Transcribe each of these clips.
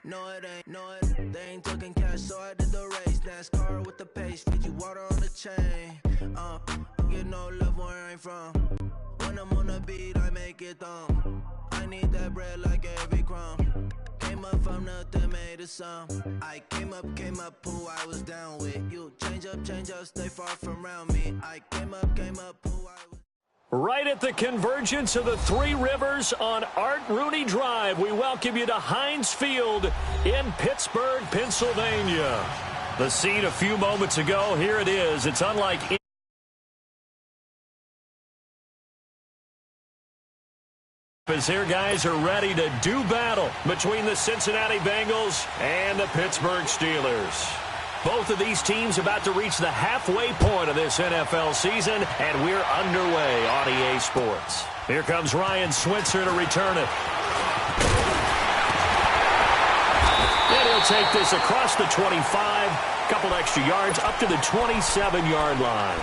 They ain't talking cash, so I did the race. NASCAR with the pace, feed you water on the chain. Get no love where I ain't from. When I'm on the beat, I make it thumb. I need that bread like every crumb. Came up from nothing, made a sum. I came up, who I was down with. You change up, stay far from around me. I came up, who I was. Right at the convergence of the Three Rivers on Art Rooney Drive, we welcome you to Heinz Field in Pittsburgh, Pennsylvania. The scene a few moments ago, here it is. It's unlike as here guys are ready to do battle between the Cincinnati Bengals and the Pittsburgh Steelers. Both of these teams about to reach the halfway point of this NFL season, and we're underway on EA Sports. Here comes Ryan Switzer to return it. And he'll take this across the 25, couple extra yards up to the 27-yard line.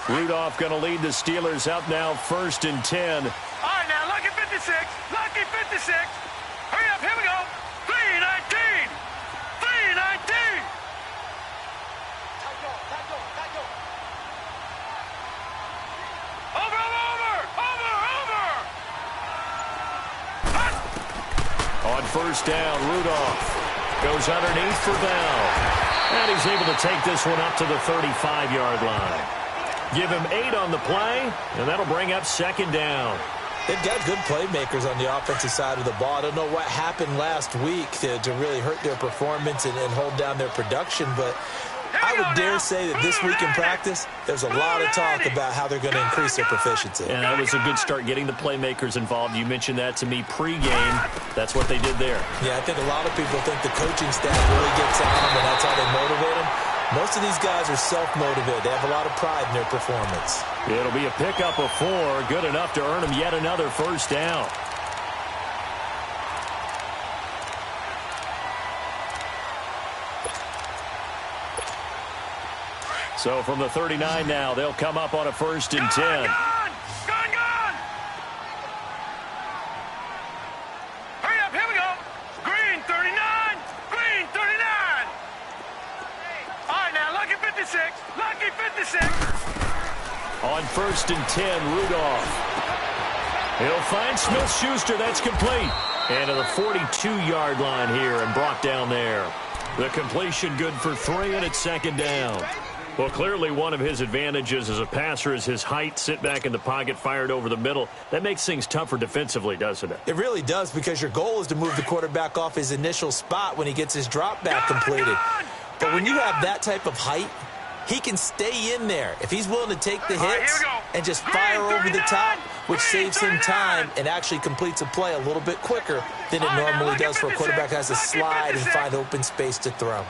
Rudolph going to lead the Steelers up now, 1st and 10. All right, now, lucky 56. Lucky 56. Hurry up, here we go. 3-19. 3-19. Over. On 1st down, Rudolph goes underneath for Bell. And he's able to take this one up to the 35-yard line. Give him 8 on the play, and that'll bring up 2nd down. They've got good playmakers on the offensive side of the ball. I don't know what happened last week to really hurt their performance and hold down their production, but I would dare say that this week in practice, there's a lot of talk about how they're going to increase their proficiency. And that was a good start getting the playmakers involved. You mentioned that to me pregame. That's what they did there. Yeah, I think a lot of people think the coaching staff really gets on them, and that's how they motivate them. Most of these guys are self-motivated. They have a lot of pride in their performance. It'll be a pickup of 4, good enough to earn them yet another 1st down. So from the 39 now, they'll come up on a 1st and 10. Hurry up, here we go. Green 39. Green 39. All right, now, lucky 56. Lucky 56. On 1st and 10, Rudolph. He'll find Smith-Schuster. That's complete. And to the 42-yard line here and brought down there. The completion good for 3, and it's 2nd down. Well, clearly one of his advantages as a passer is his height. Sit back in the pocket, fired over the middle. That makes things tougher defensively, doesn't it? It really does, because your goal is to move the quarterback off his initial spot when he gets his drop back completed. But when you have that type of height, he can stay in there if he's willing to take the hits and just fire over the top, which saves him time and actually completes a play a little bit quicker than it normally does for a quarterback who has to slide and find open space to throw.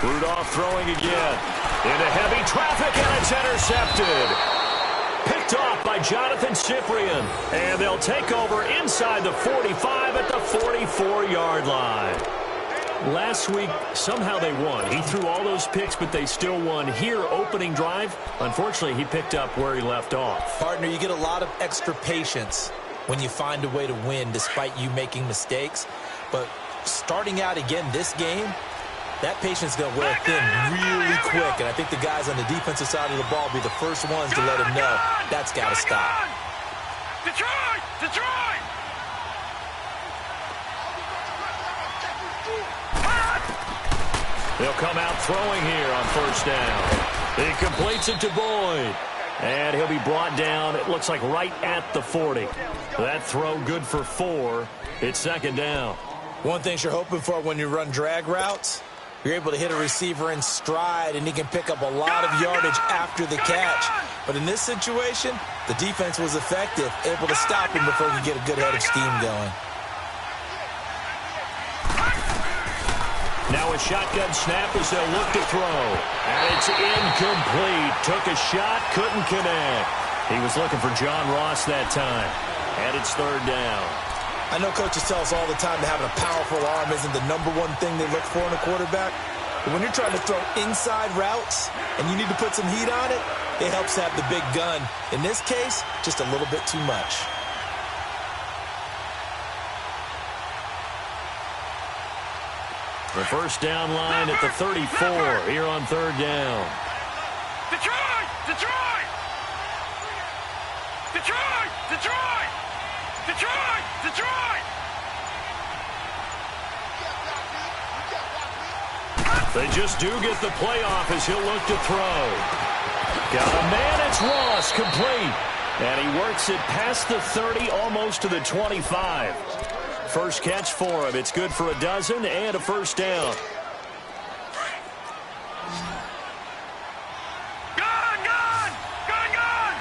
Rudolph throwing again. Into heavy traffic, and it's intercepted. Picked off by Jonathan Cyprien. And they'll take over inside the 45 at the 44-yard line. Last week, somehow they won. He threw all those picks, but they still won. Here, opening drive, unfortunately, he picked up where he left off. Partner, you get a lot of extra patience when you find a way to win despite you making mistakes. But starting out again this game, that patience is going to wear thin really quick, and I think the guys on the defensive side of the ball will be the first ones to let him know that's got to stop. Detroit! Detroit! They'll come out throwing here on 1st down. He completes it to Boyd. And he'll be brought down, it looks like right at the 40. That throw good for 4. It's 2nd down. One thing you're hoping for when you run drag routes, you're able to hit a receiver in stride, and he can pick up a lot of yardage after the catch. But in this situation, the defense was effective, able to stop him before he could get a good head of steam going. Now a shotgun snap as they'll look to throw. And it's incomplete. Took a shot, couldn't connect. He was looking for John Ross that time. and it's third down. I know coaches tell us all the time that having a powerful arm isn't the #1 thing they look for in a quarterback. But when you're trying to throw inside routes and you need to put some heat on it, it helps to have the big gun. In this case, just a little bit too much. The first down line at the 34 here on third down. Detroit! Detroit! Detroit! Detroit! Detroit! Detroit! They just do get the playoff as he'll look to throw. Got a man, it's Ross, complete. And he works it past the 30, almost to the 25. First catch for him. It's good for a dozen and a first down. Gun! Gun! Gun! Gun!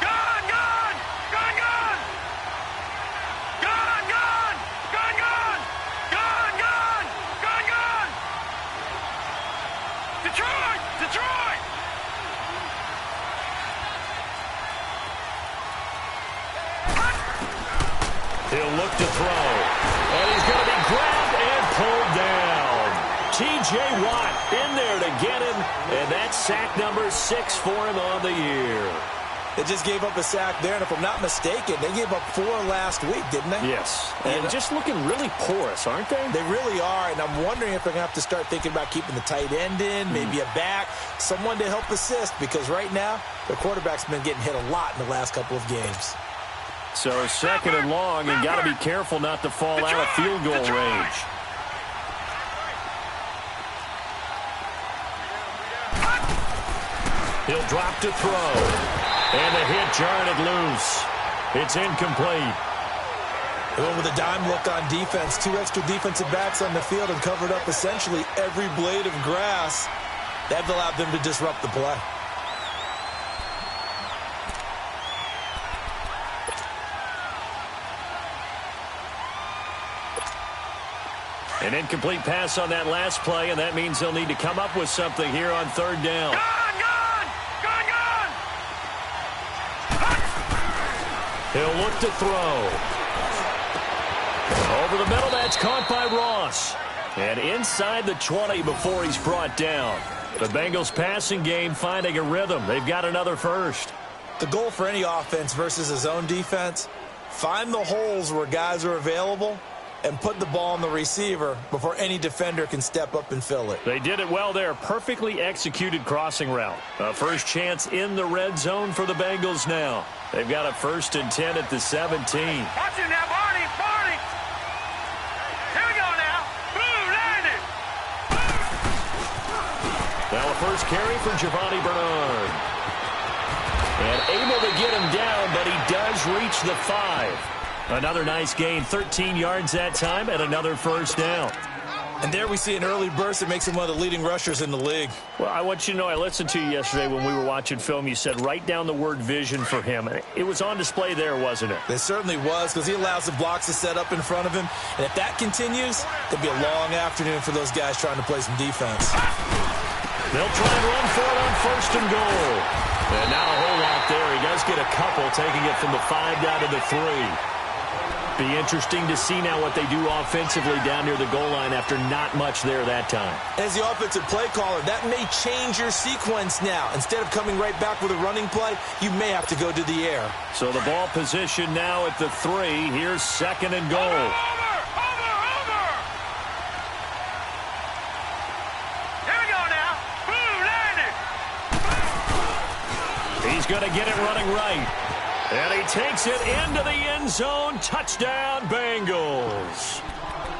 Gun! Gun! Gun! Gun! Gun! Gun! Gun! Gun! Gun! Gun! Gun! Gun! Detroit! Detroit! He'll look to throw. And he's going to be grabbed and pulled down. T.J. Watt in there to get him. And that's sack number 6 for him on the year. They just gave up a sack there, and if I'm not mistaken, they gave up 4 last week, didn't they? Yes. And just looking really porous, aren't they? They really are, and I'm wondering if they're going to have to start thinking about keeping the tight end in, maybe a back, someone to help assist, because right now, their quarterback's been getting hit a lot in the last couple of games. So second and long, and got to be careful not to fall out of field goal range. He'll drop to throw. And the hit jarred it loose. It's incomplete. They went with a dime look on defense. 2 extra defensive backs on the field and covered up essentially every blade of grass. That allowed them to disrupt the play. An incomplete pass on that last play, and that means they'll need to come up with something here on third down. Gun! Gun! Gun! Gun! He'll look to throw. Over the middle, that's caught by Ross. And inside the 20 before he's brought down. The Bengals passing game finding a rhythm. They've got another first. The goal for any offense versus a zone defense, find the holes where guys are available and put the ball on the receiver before any defender can step up and fill it. They did it well there. Perfectly executed crossing route. A first chance in the red zone for the Bengals now. They've got a 1st and 10 at the 17. Watch it now, Barney! Barney! Here we go now! Boom! Landed! Now a first carry for Giovanni Bernard. And able to get him down, but he does reach the 5. Another nice gain, 13 yards that time, and another first down. And there we see an early burst that makes him one of the leading rushers in the league. Well, I want you to know, I listened to you yesterday when we were watching film. You said write down the word vision for him. It was on display there, wasn't it? It certainly was, because he allows the blocks to set up in front of him. And if that continues, it'll be a long afternoon for those guys trying to play some defense. They'll try and run for it on 1st and goal. And not a whole lot there. He does get a couple, taking it from the 5 down to the 3. Be interesting to see now what they do offensively down near the goal line after not much there that time. As the offensive play caller, that may change your sequence now. Instead of coming right back with a running play, you may have to go to the air. So the ball position now at the 3. Here's 2nd and goal. Over! Here we go now! Boom! Landed! He's going to get it running right. And he takes it into the end zone. Touchdown, Bengals.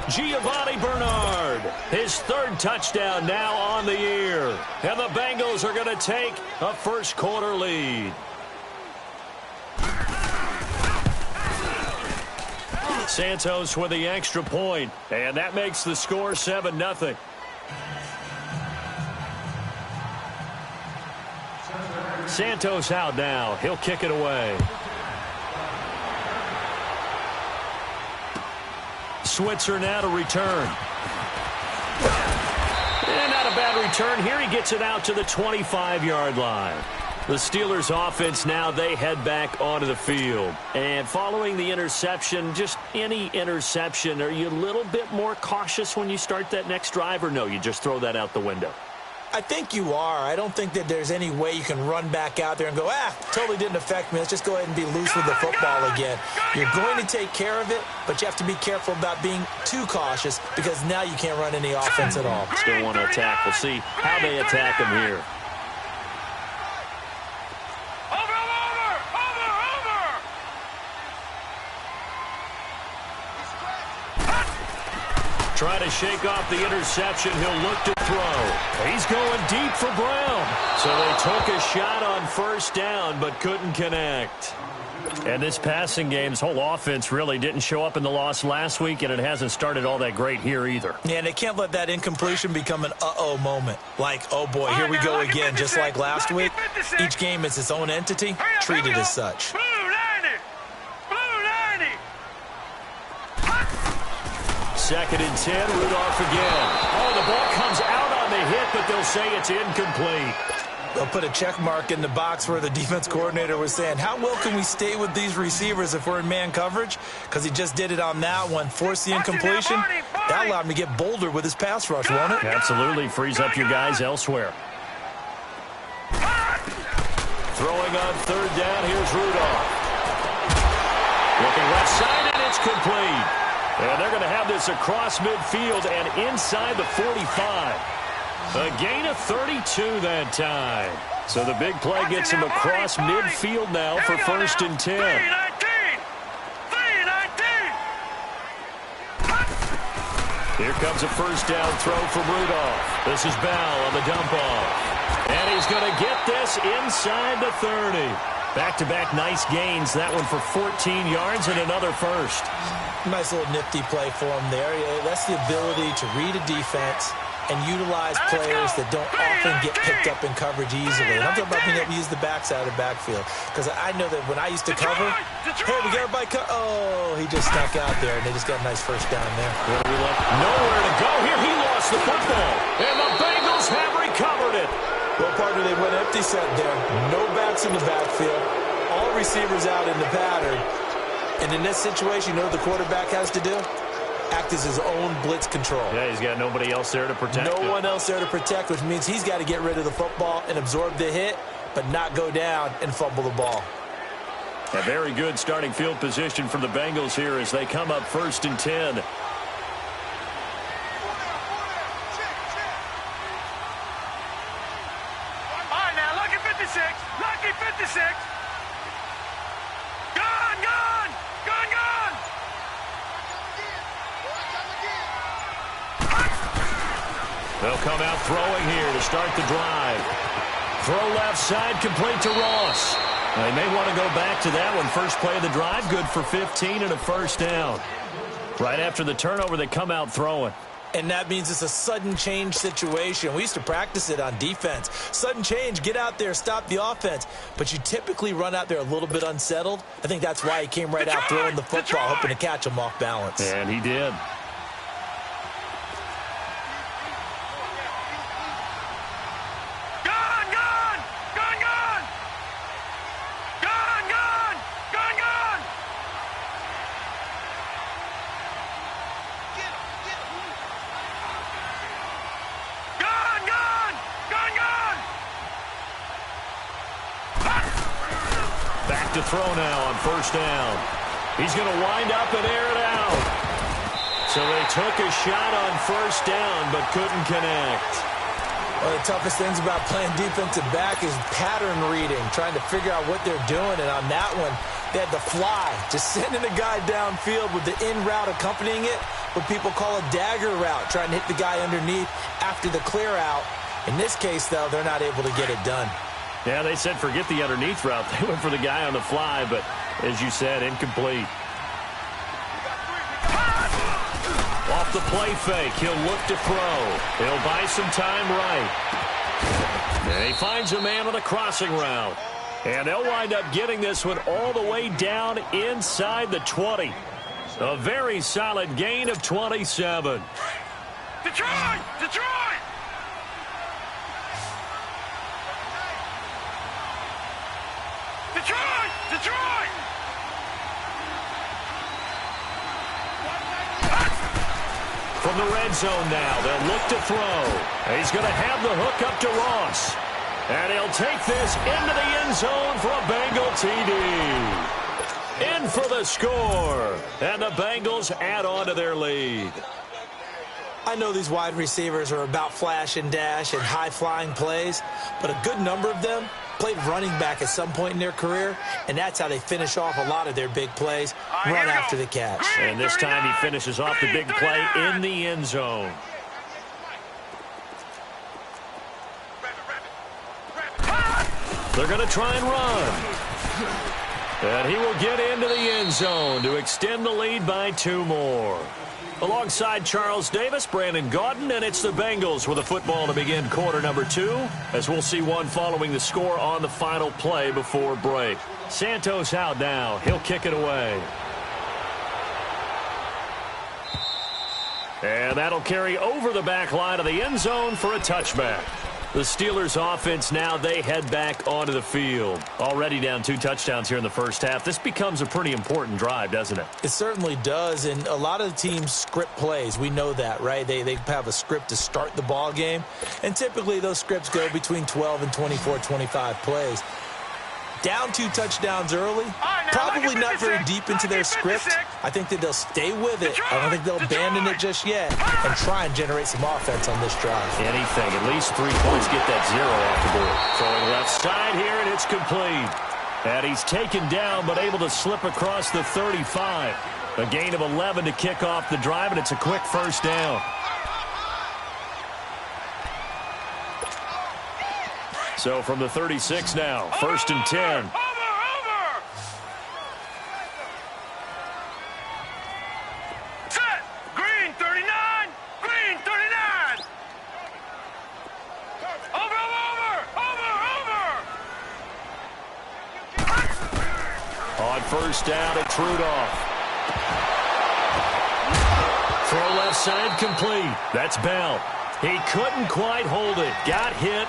Giovanni Bernard, his 3rd touchdown now on the year. And the Bengals are going to take a first quarter lead. Santos with the extra point, and that makes the score 7-0. Santos out now. He'll kick it away. Switzer now to return. And not a bad return. Here he gets it out to the 25-yard line. The Steelers offense now, they head back onto the field. And following the interception, just any interception, are you a little bit more cautious when you start that next drive, or no, you just throw that out the window? I think you are. I don't think that there's any way you can run back out there and go, totally didn't affect me. Let's just go ahead and be loose with the football again. You're going to take care of it, but you have to be careful about being too cautious because now you can't run any offense at all. Still want to attack. We'll see how they attack him here. Trying to shake off the interception. He'll look to throw. He's going deep for Brown. So they took a shot on first down, but couldn't connect. And this passing game's whole offense really didn't show up in the loss last week, and it hasn't started all that great here either. Yeah, and they can't let that incompletion become an uh-oh moment. Like, oh boy, here we go again, just like last week. Each game is its own entity, treated as such. Second and 10, Rudolph again. Oh, the ball comes out on the hit, but they'll say it's incomplete. They'll put a check mark in the box where the defense coordinator was saying, how well can we stay with these receivers if we're in man coverage? Because he just did it on that one, forced the incompletion. That allowed him to get bolder with his pass rush, won't it? Absolutely, frees up your guys elsewhere. Throwing on third down, here's Rudolph. Looking left side, and it's complete. And they're going to have this across midfield and inside the 45. A gain of 32 that time. So the big play gets him across midfield now for first and 10. Here comes a first down throw from Rudolph. This is Bell on the dump off. And he's going to get this inside the 30. Back-to-back nice gains. That one for 14 yards and another first. Nice little nifty play for him there. That's the ability to read a defense and utilize players that don't often get picked up in coverage easily. And I'm talking about being able to use the backside of the backfield. Because I know that when I used to cover, hey, we got everybody oh, he just stuck out there, and they just got a nice first down there. Nowhere to go here. He lost the football. And the Bengals have recovered it. Well, partner, they went empty set there. No backs in the backfield. All receivers out in the pattern. And in this situation, you know what the quarterback has to do? Act as his own blitz control. Yeah, he's got nobody else there to protect him. No one else there to protect, which means he's got to get rid of the football and absorb the hit, but not go down and fumble the ball. A very good starting field position for the Bengals here as they come up first and 10. All right, now, lucky 56. Lucky 56. They'll come out throwing here to start the drive. Throw left side, complete to Ross. They may want to go back to that one. First play of the drive, good for 15 and a first down. Right after the turnover, they come out throwing. And that means it's a sudden change situation. We used to practice it on defense. Sudden change, get out there, stop the offense. But you typically run out there a little bit unsettled. I think that's why he came right out throwing the football, hoping to catch him off balance. And he did. To throw now on first down. He's going to wind up and air it out. So they took a shot on first down but couldn't connect. One of the toughest things about playing defensive back is pattern reading, trying to figure out what they're doing. And on that one, they had the fly, just sending the guy downfield with the in route accompanying it, what people call a dagger route, trying to hit the guy underneath after the clear out. In this case, though, they're not able to get it done. Yeah, they said forget the underneath route. They went for the guy on the fly, but as you said, incomplete. Off the play fake, he'll look to throw. He'll buy some time right. And he finds a man on the crossing route. And they'll wind up getting this one all the way down inside the 20. A very solid gain of 27. Detroit! Detroit! Detroit! From the red zone now, they'll look to throw. He's going to have the hook up to Ross. And he'll take this into the end zone for a Bengal TD. In for the score. And the Bengals add on to their lead. I know these wide receivers are about flash and dash and high-flying plays, but a good number of them played running back at some point in their career, and that's how they finish off a lot of their big plays, run after the catch. And this time he finishes off the big play in the end zone. They're going to try and run. And he will get into the end zone to extend the lead by 2 more. Alongside Charles Davis, Brandon Gaudin, and it's the Bengals with a football to begin quarter number 2, as we'll see one following the score on the final play before break. Santos out now. He'll kick it away. And that'll carry over the back line of the end zone for a touchback. The Steelers offense now, they head back onto the field. Already down 2 touchdowns here in the first half. This becomes a pretty important drive, doesn't it? It certainly does, and a lot of the teams script plays. We know that, right? They have a script to start the ball game, and typically those scripts go between 12 and 24, 25 plays. Down 2 touchdowns early, probably not very deep into their script. I think that they'll stay with it. I don't think they'll abandon it just yet and try and generate some offense on this drive. Anything, at least 3 points, get that 0 off the board. Throwing left side here, and it's complete. And he's taken down, but able to slip across the 35. A gain of 11 to kick off the drive, and it's a quick first down. So from the 36 now, 1st and 10. Set. Green 39. Green 39. Over. On first down, it's Rudolph. Throw left side complete. That's Bell. He couldn't quite hold it. Got hit.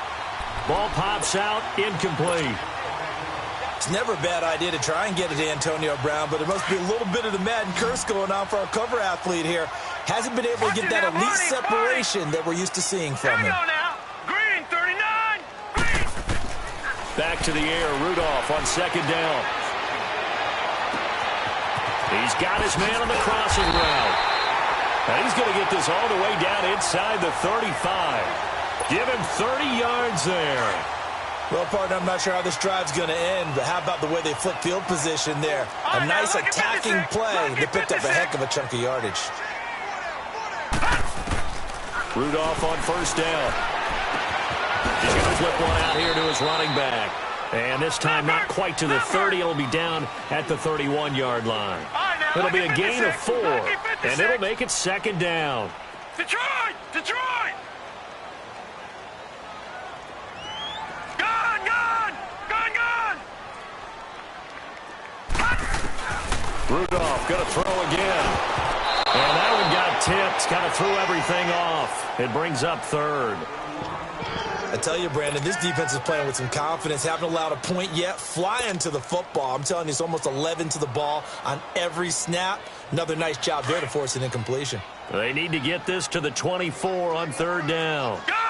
Ball pops out, incomplete. It's never a bad idea to try and get it to Antonio Brown, but there must be a little bit of the Madden curse going on for our cover athlete here. Hasn't been able to get that elite separation that we're used to seeing from him. Green 39. Green. Back to the air, Rudolph on 2nd down. He's got his man on the crossing route. And he's going to get this all the way down inside the 35. Give him 30 yards there. Well, partner, I'm not sure how this drive's going to end, but how about the way they flip field position there? A nice attacking play. They picked up a heck of a chunk of yardage. Rudolph on 1st down. He's going to flip one out here to his running back. And this time not quite to the 30. It'll be down at the 31-yard line. It'll be a gain of 4, and it'll make it 2nd down. Detroit! Rudolph going to throw again. And that one got tipped. Kind of threw everything off. It brings up 3rd. I tell you, Brandon, this defense is playing with some confidence. Haven't allowed a point yet. Flying to the football. I'm telling you, it's almost 11 to the ball on every snap. Another nice job there to force an incompletion. They need to get this to the 24 on 3rd down. Gun!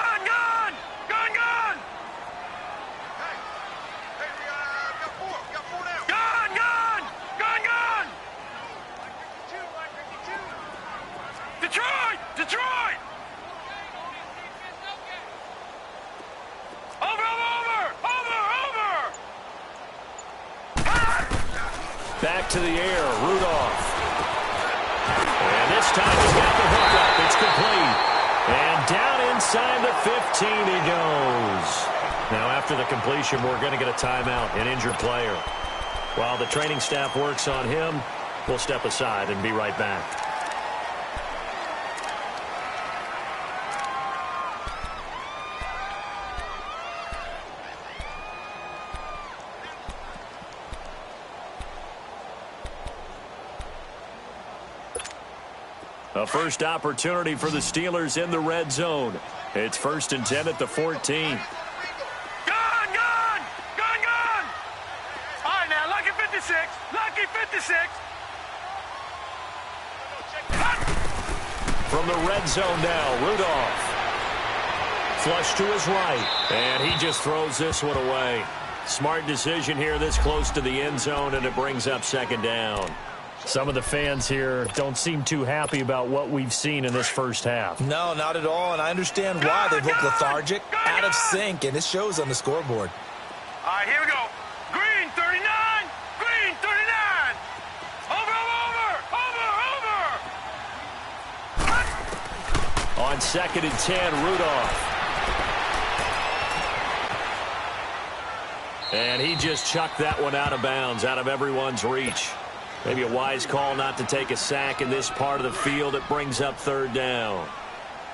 Detroit! Over! Back to the air, Rudolph. And this time he's got the hook up. It's complete. And down inside the 15 he goes. Now after the completion, we're going to get a timeout, an injured player. While the training staff works on him, we'll step aside and be right back. A first opportunity for the Steelers in the red zone. It's 1st and 10 at the 14. Gun! All right, now, lucky 56. 56. Lucky 56. From the red zone now, Rudolph. Flush to his right, and he just throws this one away. Smart decision here this close to the end zone, and it brings up second down. Some of the fans here don't seem too happy about what we've seen in this first half. No, not at all, and I understand why. They look lethargic, out of sync, and it shows on the scoreboard. All right, here we go. Green 39. Green 39. Over. On 2nd and 10, Rudolph. And he just chucked that one out of bounds, out of everyone's reach. Maybe a wise call not to take a sack in this part of the field. It brings up third down.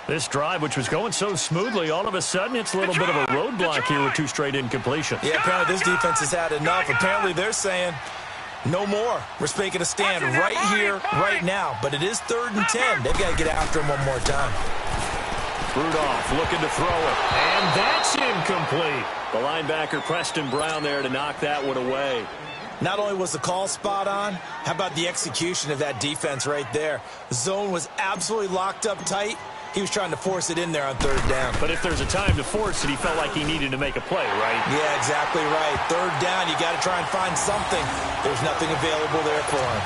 This drive, which was going so smoothly, all of a sudden it's a little bit of a roadblock here with 2 straight incompletions. Yeah, apparently this defense has had enough. Apparently they're saying no more. We're making a stand right here, right now. But it is 3rd and 10. They've got to get after him one more time. Rudolph looking to throw it. And that's incomplete. The linebacker, Preston Brown, there to knock that one away. Not only was the call spot on, how about the execution of that defense right there? The zone was absolutely locked up tight. He was trying to force it in there on 3rd down. But if there's a time to force it, he felt like he needed to make a play, right? Yeah, exactly right. 3rd down, you got to try and find something. There's nothing available there for him.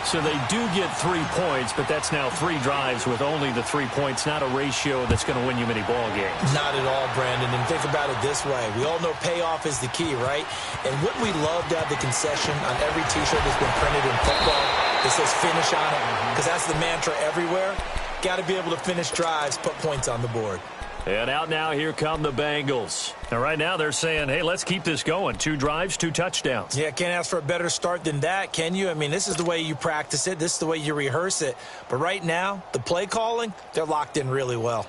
So they do get 3 points, but that's now 3 drives with only the 3 points, not a ratio that's going to win you many ball games. Not at all, Brandon. And think about it this way. We all know payoff is the key, right? And wouldn't we love to have the concession on every T-shirt that's been printed in football that says finish on it? Because that's the mantra everywhere. Got to be able to finish drives, put points on the board. And out now, here come the Bengals. And right now they're saying, hey, let's keep this going. 2 drives, 2 touchdowns. Yeah, can't ask for a better start than that, can you? I mean, this is the way you practice it. This is the way you rehearse it. But right now, the play calling, they're locked in really well.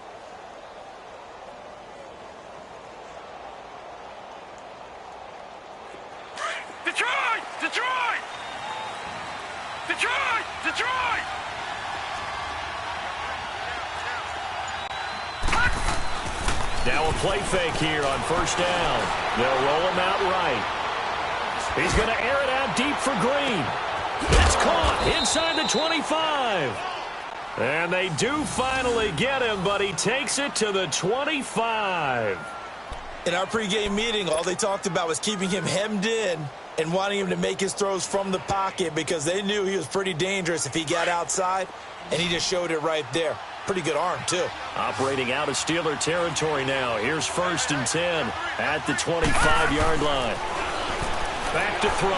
Detroit! Detroit! Detroit! Detroit! Now a play fake here on 1st down. They'll roll him out right. He's going to air it out deep for Green. It's caught inside the 25. And they do finally get him, but he takes it to the 25. In our pregame meeting, all they talked about was keeping him hemmed in and wanting him to make his throws from the pocket because they knew he was pretty dangerous if he got outside, and he just showed it right there. Pretty good arm, too. Operating out of Steeler territory now. Here's 1st and 10 at the 25-yard line. Back to throw.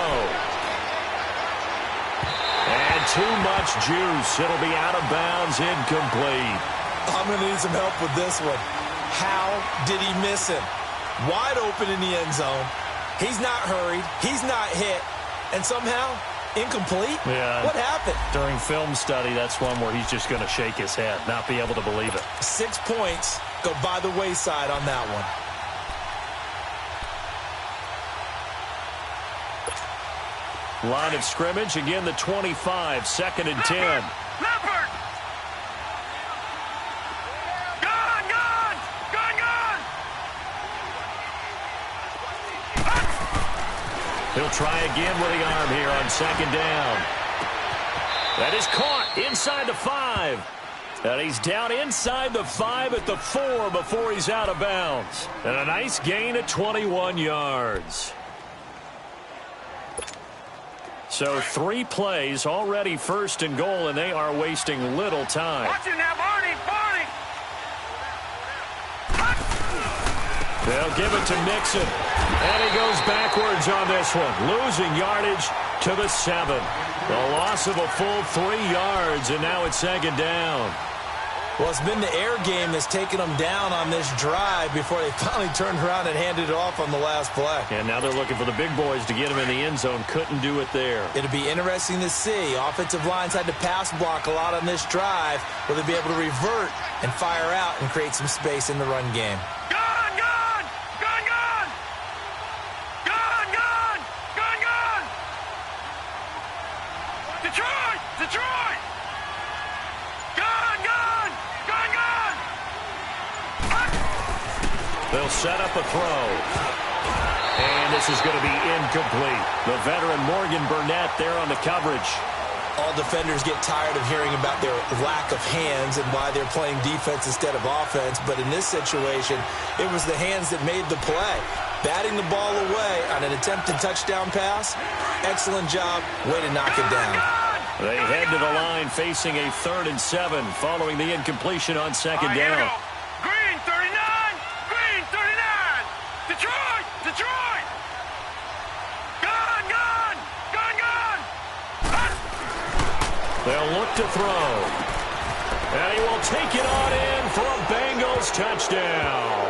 And too much juice. It'll be out of bounds, incomplete. I'm going to need some help with this one. How did he miss him? Wide open in the end zone. He's not hurried. He's not hit. And somehow, incomplete? Yeah. What happened? During film study, that's one where he's just going to shake his head, not be able to believe it. 6 points go by the wayside on that one. Line of scrimmage, again the 25, 2nd and 10. Leopard! Gone! Gone! Gone! Gone! He'll try again with the arm here on 2nd down. That is caught inside the 5. And he's down inside the 5 at the 4 before he's out of bounds. And a nice gain at 21 yards. So 3 plays, already 1st and goal, and they are wasting little time. Watch it now, Barney! Barney! They'll give it to Mixon. And he goes backwards on this one, losing yardage to the 7. The loss of a full 3 yards, and now it's 2nd down. Well, it's been the air game that's taken them down on this drive before they finally turned around and handed it off on the last play. And now they're looking for the big boys to get him in the end zone. Couldn't do it there. It'll be interesting to see. Offensive lines had to pass block a lot on this drive. Will they be able to revert and fire out and create some space in the run game? Gone! Gone! Gone! Gone! Gone! Gone! Gone! Gone! Detroit! Detroit! Gone! Gone! Gone! Gone! They'll set up a throw. And this is going to be incomplete. The veteran Morgan Burnett there on the coverage. All defenders get tired of hearing about their lack of hands and why they're playing defense instead of offense. But in this situation, it was the hands that made the play. Batting the ball away on an attempted touchdown pass. Excellent job. Way to knock it down. They head to the line facing a 3rd and 7 following the incompletion on second down. Green 39! Green 39! Detroit! Detroit! Gone! Gone! Gone! Gone! They'll look to throw. And he will take it on in for a Bengals touchdown.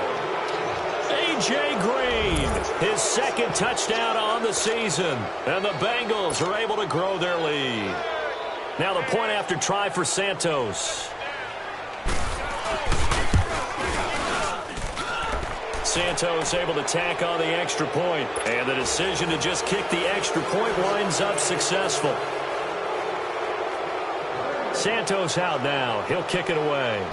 A.J. Green, his 2nd touchdown on the season. And the Bengals are able to grow their lead. Now the point after try for Santos. Santos able to tack on the extra point. And the decision to just kick the extra point winds up successful. Santos out now. He'll kick it away.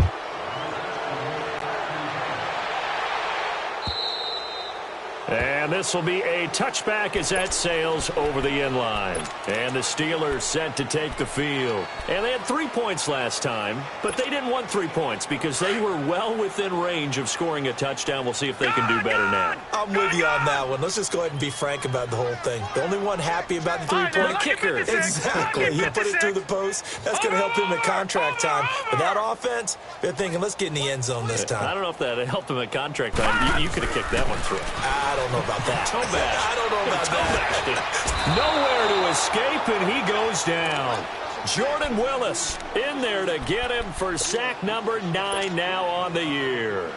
And this will be a touchback as that sails over the end line. And the Steelers set to take the field. And they had 3 points last time, but they didn't want 3 points because they were well within range of scoring a touchdown. We'll see if they can do better now. I'm with you on that one. Let's just go ahead and be frank about the whole thing. The only one happy about the 3-point kicker. Exactly. He put it through the post. That's going to help him at contract time. But that offense, they're thinking, let's get in the end zone this time. I don't know if that helped him at contract time. You could have kicked that one through. I don't know about that. I don't know about that. Nowhere to escape, and he goes down. Jordan Willis in there to get him for sack number 9 now on the year.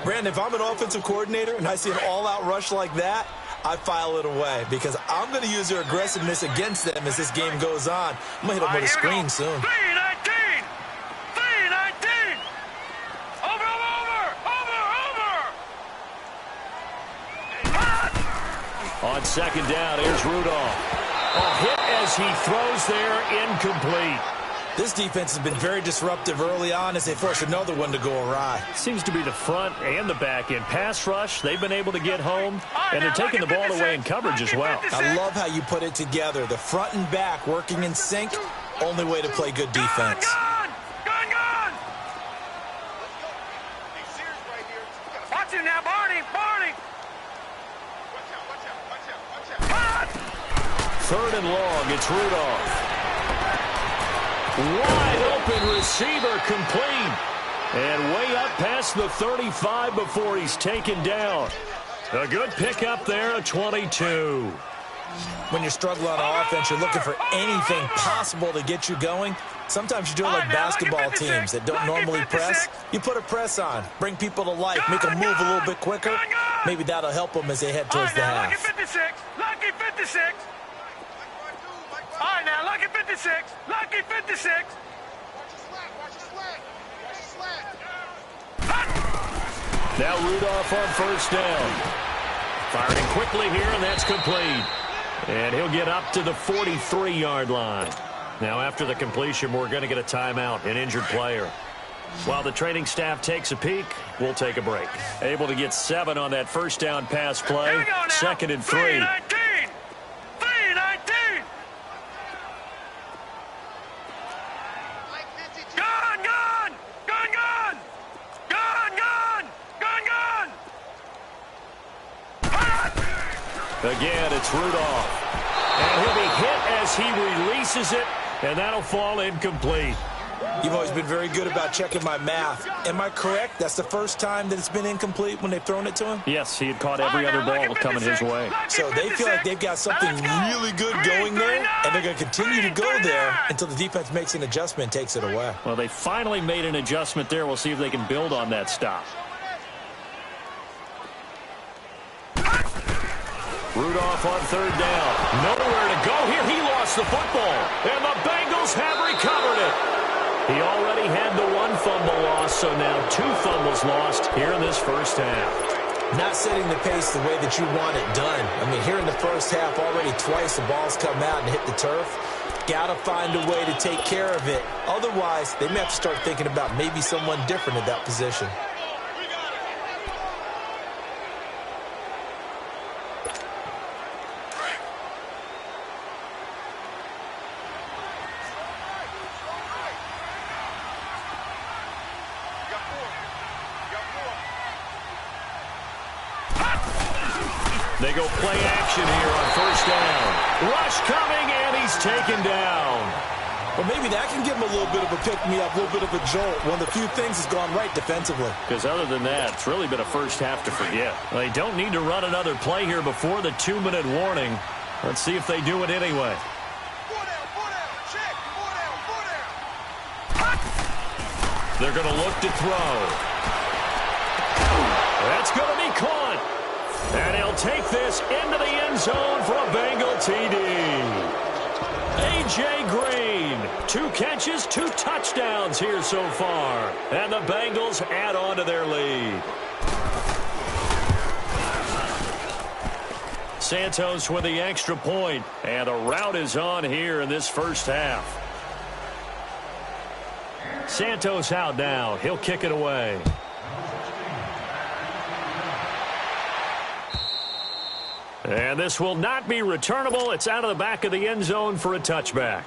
Brandon, if I'm an offensive coordinator and I see an all-out rush like that, I file it away because I'm going to use their aggressiveness against them as this game goes on. I'm going to hit them with a screen soon. 319! 319! Over! On second down, here's Rudolph. A hit as he throws there, incomplete. This defense has been very disruptive early on as they force another one to go awry. Seems to be the front and the back end. Pass rush, they've been able to get home, and they're taking the ball away in coverage as well. I love how you put it together. The front and back working in sync, only way to play good defense. Gone! Watch him now, Barney! 3rd and long, it's Rudolph. Wide open receiver complete. And way up past the 35 before he's taken down. A good pickup there, a 22. When you're struggling on offense, you're looking for anything possible to get you going. Sometimes you do it like basketball teams that don't normally press. You put a press on, bring people to life, make them move a little bit quicker. Maybe that'll help them as they head towards the half. Lucky 56. All right, now, lucky 56. Lucky 56. Now Rudolph on first down. Firing quickly here, and that's complete. And he'll get up to the 43-yard line. Now, after the completion, we're going to get a timeout, an injured player. While the training staff takes a peek, we'll take a break. Able to get 7 on that first down pass play. 2nd and 3. 319! Again, it's Rudolph. And he'll be hit as he releases it, and that'll fall incomplete. You've always been very good about checking my math. Am I correct? That's the first time that it's been incomplete when they've thrown it to him? Yes, he had caught every other ball coming his way. So they feel like they've got something really good going there, and they're going to continue to go there until the defense makes an adjustment and takes it away. Well, they finally made an adjustment there. We'll see if they can build on that stop. Rudolph on third down. Nowhere to go here. He lost the football. And the Bengals have recovered it. He already had the 1 fumble loss, so now 2 fumbles lost here in this first half. Not setting the pace the way that you want it done. I mean, here in the first half, already twice the ball's come out and hit the turf. Got to find a way to take care of it. Otherwise, they may have to start thinking about maybe someone different at that position. They go play action here on first down. Rush coming, and he's taken down. Well, maybe that can give him a little bit of a pick-me-up, a little bit of a jolt. One of the few things has gone right defensively. Because other than that, it's really been a first half to forget. They don't need to run another play here before the 2-minute warning. Let's see if they do it anyway. 4 down, check, 4 down. They're going to look to throw. That's going to be caught. And he'll take this into the end zone for a Bengal TD. A.J. Green, 2 catches, 2 touchdowns here so far. And the Bengals add on to their lead. Santos with the extra point. And the rout is on here in this first half. Santos out now. He'll kick it away. And this will not be returnable. It's out of the back of the end zone for a touchback.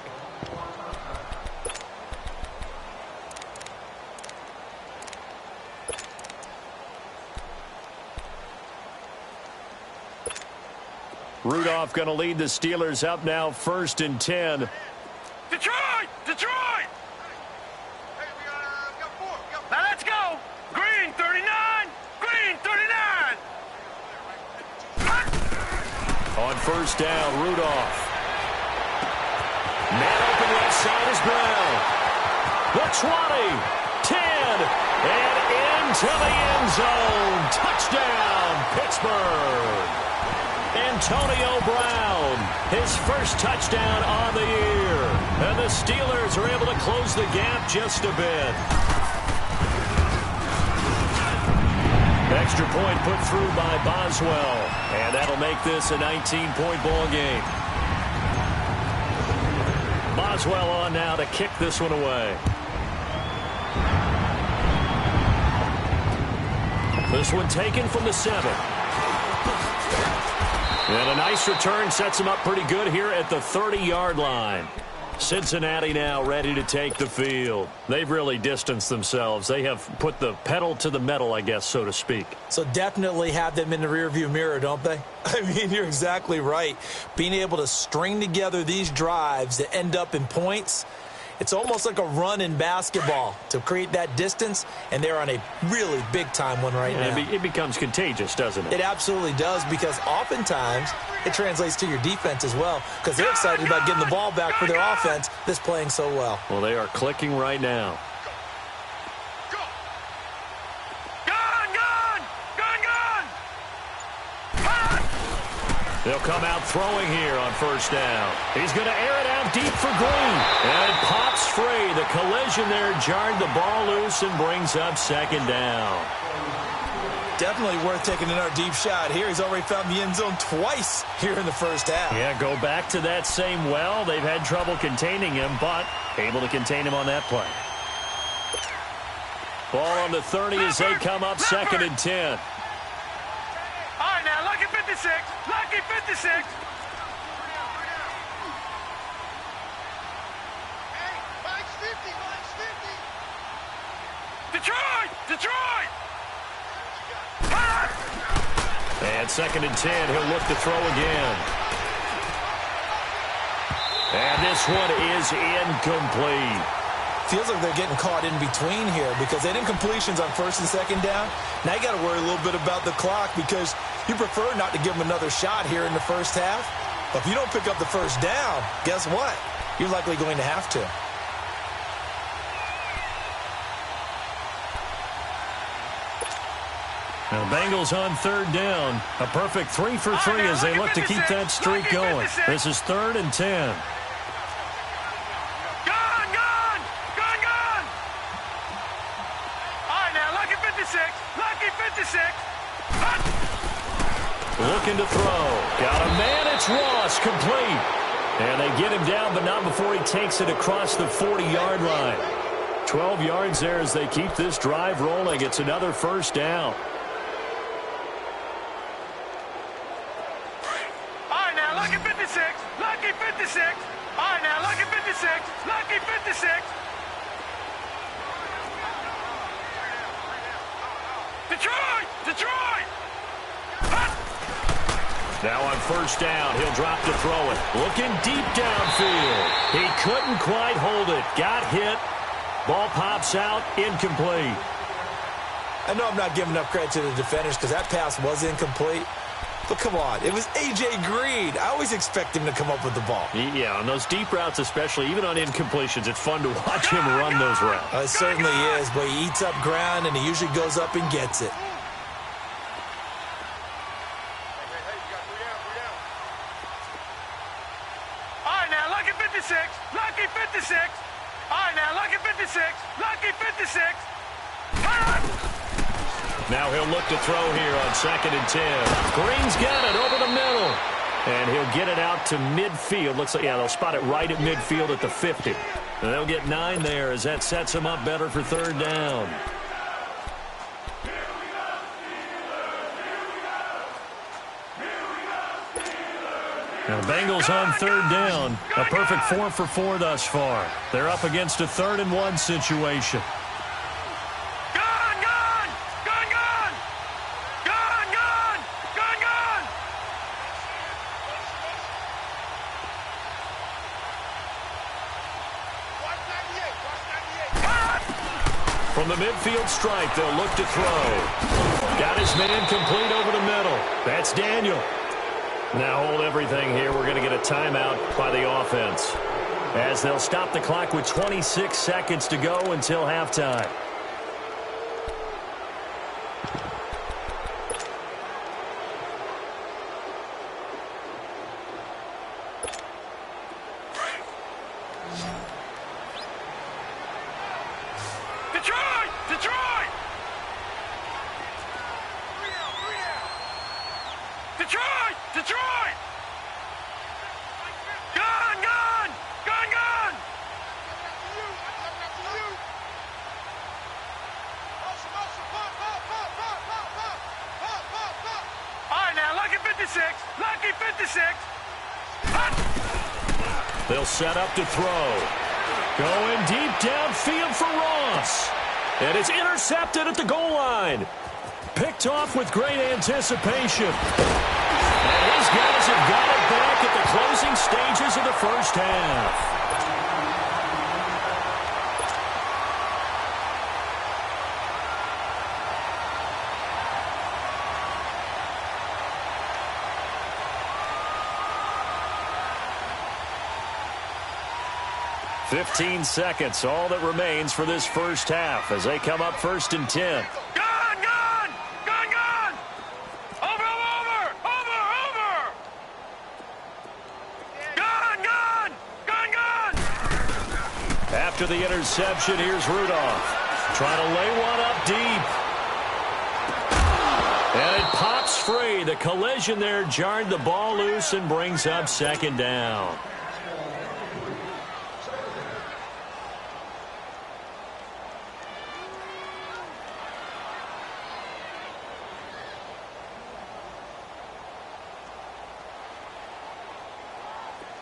Rudolph going to lead the Steelers up now 1st and 10. Detroit! Detroit! Hey, we got 4. Now let's go! Green, 39! Green, 39! On first down, Rudolph. Man open left side is Brown. The 20, 10, and into the end zone. Touchdown, Pittsburgh. Antonio Brown, his first touchdown on the year. And the Steelers are able to close the gap just a bit. Extra point put through by Boswell. And that'll make this a 19-point ball game. Boswell on now to kick this one away. This one taken from the 7. And a nice return sets him up pretty good here at the 30-yard line. Cincinnati now ready to take the field. They've really distanced themselves. They have put the pedal to the metal, I guess, so to speak. So definitely have them in the rearview mirror, don't they? I mean, you're exactly right. Being able to string together these drives that end up in points, it's almost like a run in basketball to create that distance, and they're on a really big-time one right now. It becomes contagious, doesn't it? It absolutely does, because oftentimes it translates to your defense as well, because they're excited about getting the ball back for their offense that's playing so well. Well, they are clicking right now. They'll come out throwing here on first down. He's going to air it out deep for Green. And it pops free. The collision there jarred the ball loose and brings up 2nd down. Definitely worth taking another deep shot here. He's already found the end zone twice here in the first half. Yeah, go back to that same well. They've had trouble containing him, but able to contain him on that play. Ball on the 30 as they come up 2nd and 10. All right, now, lucky 56. Lucky 56. Hey, Mike's 50. Mike's 50. Detroit! Detroit! And 2nd and 10. He'll look to throw again. And this one is incomplete. Feels like they're getting caught in between here because they didn't completions on 1st and 2nd down. Now you got to worry a little bit about the clock because you prefer not to give them another shot here in the first half. But if you don't pick up the first down, guess what? You're likely going to have to. Now, Bengals on 3rd down. A perfect 3 for 3 as they look to keep that streak going. This is 3rd and 10. Looking to throw. Got a man. It's Ross. Complete. And they get him down, but not before he takes it across the 40-yard line. 12 yards there as they keep this drive rolling. It's another first down. Lucky 56. All right, now, lucky 56. Lucky 56. Detroit! Detroit! Now on first down, he'll drop to throw it. Looking deep downfield. He couldn't quite hold it. Got hit. Ball pops out. Incomplete. I know I'm not giving enough credit to the defenders because that pass was incomplete. But come on, it was A.J. Green. I always expect him to come up with the ball. Yeah, on those deep routes especially, even on incompletions, it's fun to watch him run those routes. It certainly is, but he eats up ground and he usually goes up and gets it. All right, now, lucky 56. Lucky 56. All right, now, lucky 56. Lucky 56. Now he'll look to throw here on 2nd and 10. Green's got it over the middle. And he'll get it out to midfield. Looks like, yeah, they'll spot it right at midfield at the 50. And they'll get 9 there as that sets him up better for 3rd down. Now the Bengals on 3rd down. A perfect 4 for 4 thus far. They're up against a 3rd and 1 situation. From the midfield stripe, they'll look to throw. Got his man complete over the middle. That's Daniel. Now hold everything here. We're going to get a timeout by the offense, as they'll stop the clock with 26 seconds to go until halftime. They'll set up to throw. Going deep downfield for Ross. And it's intercepted at the goal line. Picked off with great anticipation. And his guys have got it back at the closing stages of the first half. "15 seconds, all that remains for this first half as they come up 1st and 10. Gun! Gun! Gun! Gun! Over! Over! Over! Over! Gun! Gun! Gun! Gun! After the interception, here's Rudolph. Trying to lay one up deep. And it pops free. The collision there jarred the ball loose and brings up 2nd down.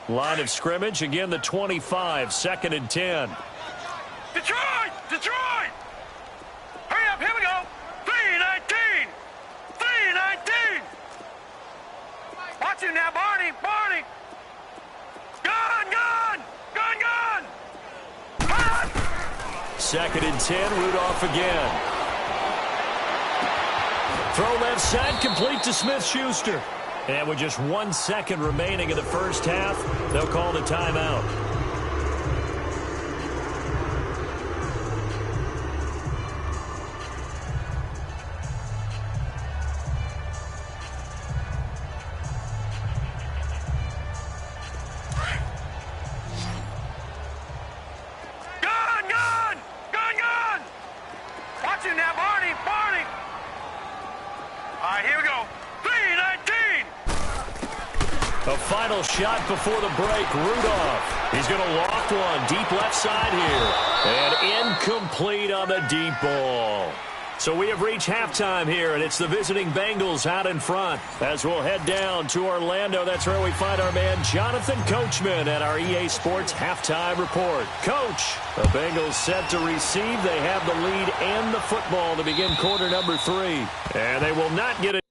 Line of scrimmage, again the 25, 2nd and 10. Detroit! Detroit! Hurry up, here we go! 3-19! 3-19! Watch him now, Barney! Barney! Gun! Gun! Gun! Gun! Run! 2nd and 10, Rudolph again. Throw left side, complete to Smith-Schuster. And with just 1 second remaining in the first half, they'll call the timeout. Gun! Gun! Gun! Gun! Watch him now, Barney! Barney! All right, here we go. 3-19! A final shot before the break. Rudolph. He's going to loft one deep left side here. And incomplete on the deep ball. So we have reached halftime here, and it's the visiting Bengals out in front. As we'll head down to Orlando, that's where we find our man Jonathan Coachman at our EA Sports Halftime Report. Coach, the Bengals set to receive. They have the lead and the football to begin quarter number 3. And they will not get it.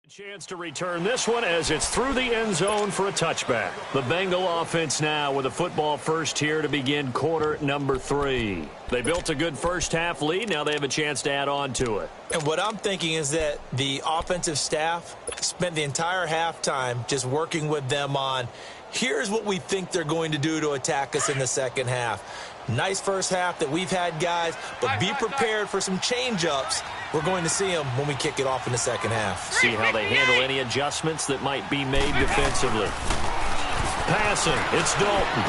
Chance to return this one as it's through the end zone for a touchback. The Bengal offense now with a football first here to begin quarter number 3. They built a good first half lead. Now they have a chance to add on to it. And what I'm thinking is that the offensive staff spent the entire halftime just working with them on, here's what we think they're going to do to attack us in the second half. Nice first half that we've had, guys, but be prepared for some change-ups. We're going to see them when we kick it off in the second half. See how they handle any adjustments that might be made defensively. Passing, it's Dalton.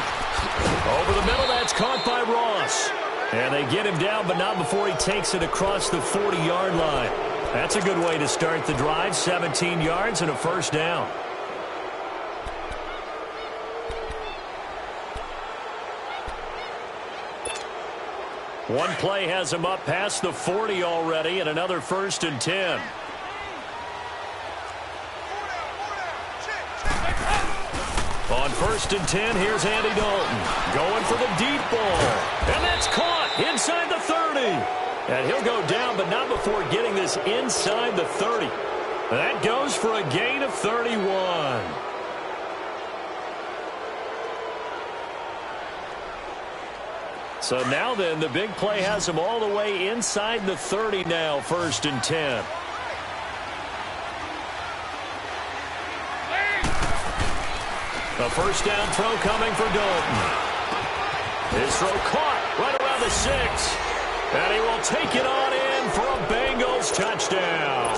Over the middle, that's caught by Ross. And they get him down, but not before he takes it across the 40-yard line. That's a good way to start the drive, 17 yards and a first down. One play has him up past the 40 already, and another 1st and 10. On 1st and 10, here's Andy Dalton. Going for the deep ball. And that's caught inside the 30. And he'll go down, but not before getting this inside the 30. That goes for a gain of 31. So now then, the big play has him all the way inside the 30 now, 1st and 10. The first down throw coming for Dalton. His throw caught right around the 6. And he will take it on in for a Bengals touchdown.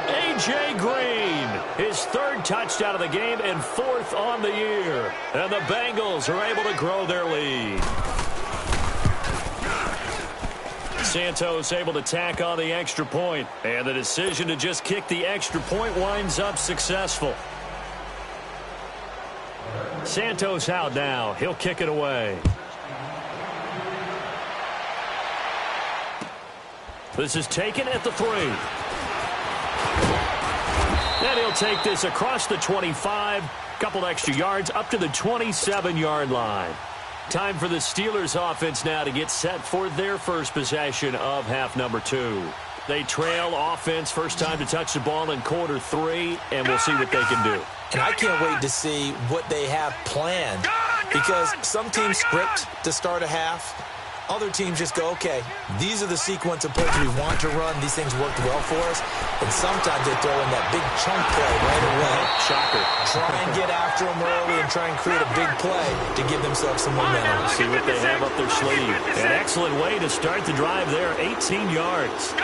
A.J. Green, his 3rd touchdown of the game and 4th on the year. And the Bengals are able to grow their lead. Santos able to tack on the extra point, and the decision to just kick the extra point winds up successful. Santos out now. He'll kick it away. This is taken at the 3. And he'll take this across the 25, couple extra yards up to the 27-yard line. Time for the Steelers offense now to get set for their first possession of half number 2. They trail offense, first time to touch the ball in quarter 3, and we'll see what they can do. And I can't wait to see what they have planned, because some teams script to start a half. Other teams just go, okay, these are the sequence of plays we want to run. These things worked well for us. And sometimes they throw in that big chunk play right away. Shocker. Try and get after them early and try and create a big play to give themselves some momentum. See what they have up their sleeve. An excellent way to start the drive there, 18 yards.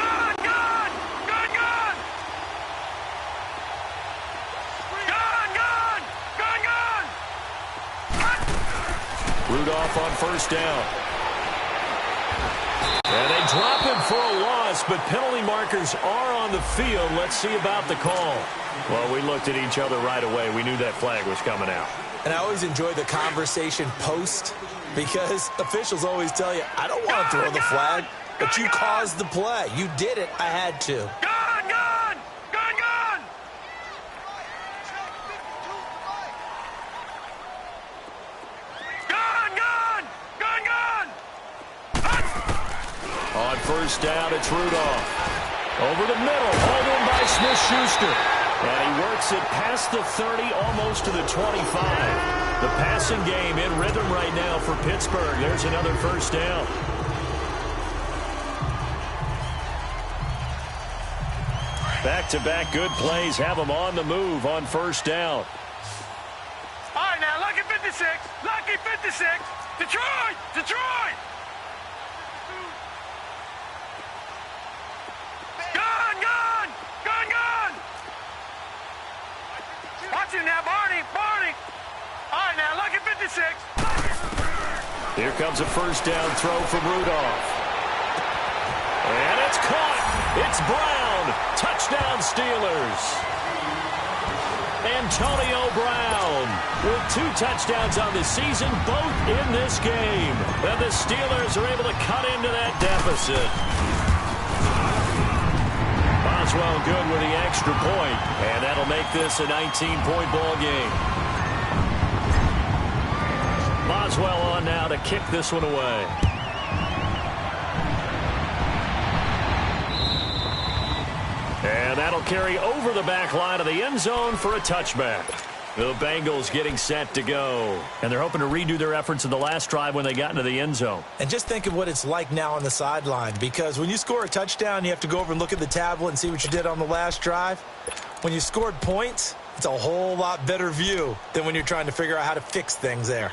Rudolph on first down. And they drop him for a loss, but penalty markers are on the field. Let's see about the call. Well, we looked at each other right away. We knew that flag was coming out. And I always enjoy the conversation post, because officials always tell you, I don't want to throw the flag, but you caused the play. You did it. I had to. On first down, it's Rudolph. Over the middle, hauled in by Smith-Schuster. And he works it past the 30, almost to the 25. The passing game in rhythm right now for Pittsburgh. There's another first down. Back-to-back good plays have them on the move on first down. All right, now, lucky 56. Lucky 56. Detroit! Detroit! Gun! Gun! Gun! Gun! Watch him now, Barney! Barney! All right, now, lucky 56. Here comes a first down throw from Rudolph. And it's caught. It's Brown. Touchdown, Steelers. Antonio Brown with 2 touchdowns on the season, both in this game. And the Steelers are able to cut into that deficit. Boswell good with the extra point, and that'll make this a 19-point ball game. Boswell on now to kick this one away. And that'll carry over the back line of the end zone for a touchback. The Bengals getting set to go. And they're hoping to redo their efforts in the last drive when they got into the end zone. And just think of what it's like now on the sideline, because when you score a touchdown, you have to go over and look at the tablet and see what you did on the last drive. When you scored points, it's a whole lot better view than when you're trying to figure out how to fix things there.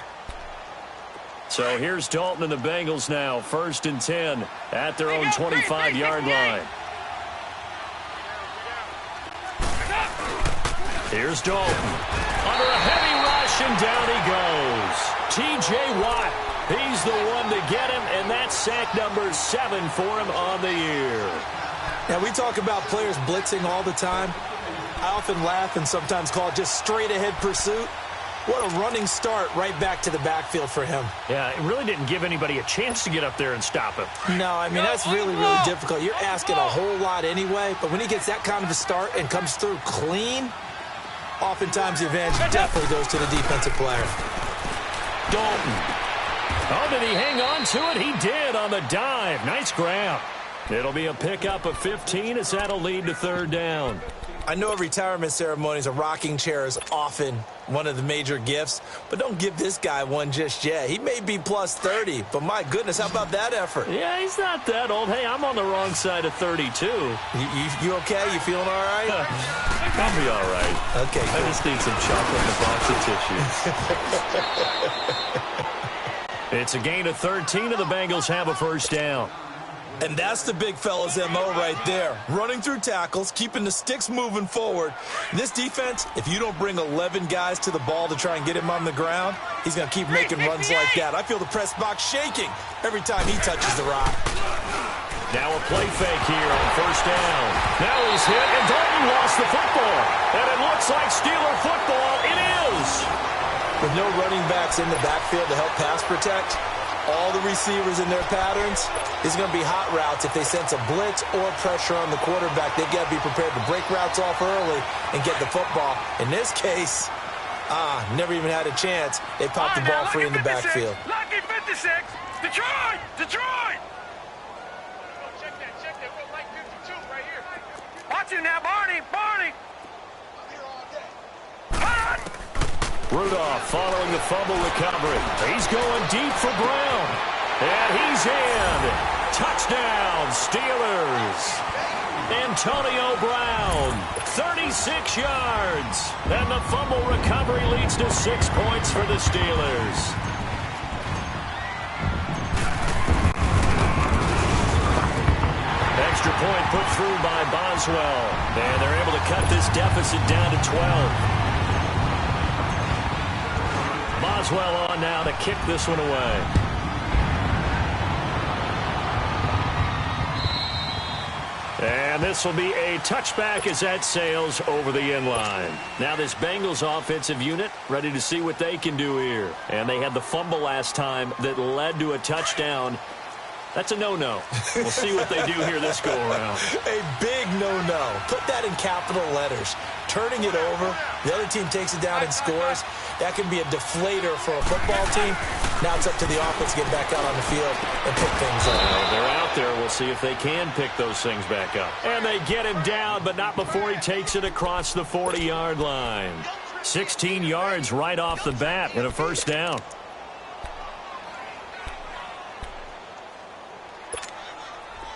So here's Dalton and the Bengals now, 1st and 10 at their own 25-yard line. Here's Dalton. Under a heavy rush, and down he goes. T.J. Watt, he's the one to get him, and that's sack number 7 for him on the year. Now, we talk about players blitzing all the time. I often laugh and sometimes call it just straight-ahead pursuit. What a running start right back to the backfield for him. Yeah, it really didn't give anybody a chance to get up there and stop him. No, I mean, that's really, really difficult. You're asking a whole lot anyway, but when he gets that kind of a start and comes through clean, oftentimes the advantage definitely goes to the defensive player. Dalton. Oh, did he hang on to it? He did on the dive. Nice grab. It'll be a pickup of 15 as that'll lead to 3rd down. I know at retirement ceremonies, a rocking chair is often one of the major gifts, but don't give this guy one just yet. He may be plus 30, but my goodness, how about that effort? Yeah, he's not that old. Hey, I'm on the wrong side of 32. You okay? You feeling all right? I'll be all right. Okay, I just need some chocolate and a box of tissues. It's a gain of 13, and the Bengals have a first down. And that's the big fella's MO right there. Running through tackles, keeping the sticks moving forward. This defense, if you don't bring 11 guys to the ball to try and get him on the ground, he's going to keep making runs like that. I feel the press box shaking every time he touches the rock. Now a play fake here on first down. Now he's hit, and Dalton lost the football. And it looks like Steeler football. It is. With no running backs in the backfield to help pass protect, all the receivers in their patterns, is going to be hot routes if they sense a blitz or pressure on the quarterback. They've got to be prepared to break routes off early and get the football. In this case, never even had a chance. They popped the ball free in the backfield. Lucky 56. Detroit! Detroit! Check that. We'll like 52 right here. Watch him now, Barney. Barney! Rudolph following the fumble recovery. He's going deep for Brown. And he's in. Touchdown, Steelers. Antonio Brown, 36 yards. And the fumble recovery leads to 6 points for the Steelers. Extra point put through by Boswell. And they're able to cut this deficit down to 12. Boswell on now to kick this one away. And this will be a touchback as that sails over the end line. Now this Bengals offensive unit ready to see what they can do here. And they had the fumble last time that led to a touchdown. That's a no-no. We'll see what they do here this go-around. A big no-no. Put that in capital letters. Turning it over, the other team takes it down and scores. That can be a deflator for a football team. Now it's up to the offense to get back out on the field and pick things up. They're out there. We'll see if they can pick those things back up. And they get him down, but not before he takes it across the 40-yard line. 16 yards right off the bat and a first down.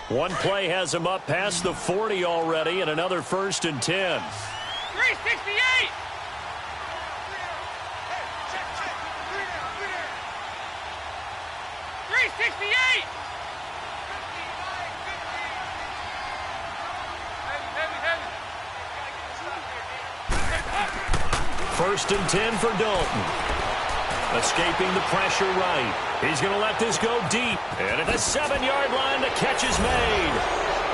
One play has him up past the 40 already, and another 1st and 10. 368! First and 10 for Dalton. Escaping the pressure right. He's going to let this go deep. And at the 7-yard line, the catch is made.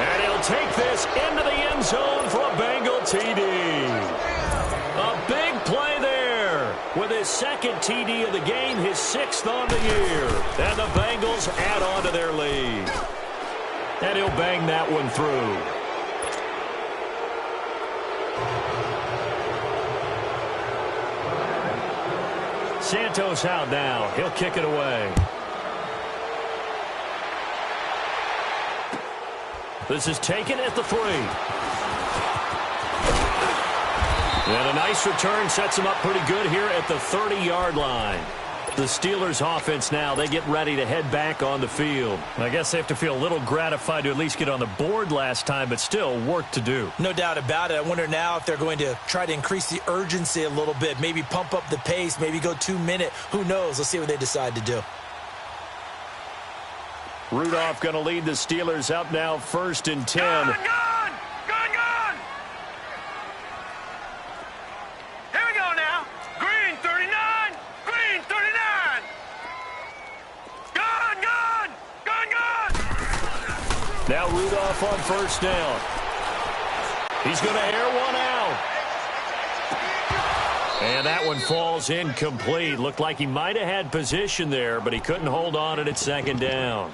And he'll take this into the end zone for a Bengal TD. A big play there. With his 2nd TD of the game, his 6th on the year. And the Bengals add on to their lead. And he'll bang that one through. Santos out now. He'll kick it away. This is taken at the 3. And a nice return sets him up pretty good here at the 30-yard line. The Steelers offense now, they get ready to head back on the field. I guess they have to feel a little gratified to at least get on the board last time, but still work to do. No doubt about it. I wonder now if they're going to try to increase the urgency a little bit, maybe pump up the pace, maybe go 2-minute. Who knows? Let's see what they decide to do. Rudolph going to lead the Steelers up now, 1st and 10. Gone! Here we go now. Green 39. Green 39. Gone! Now Rudolph on 1st down. He's going to air one out. And that one falls incomplete. Looked like he might have had position there, but he couldn't hold on at 2nd down.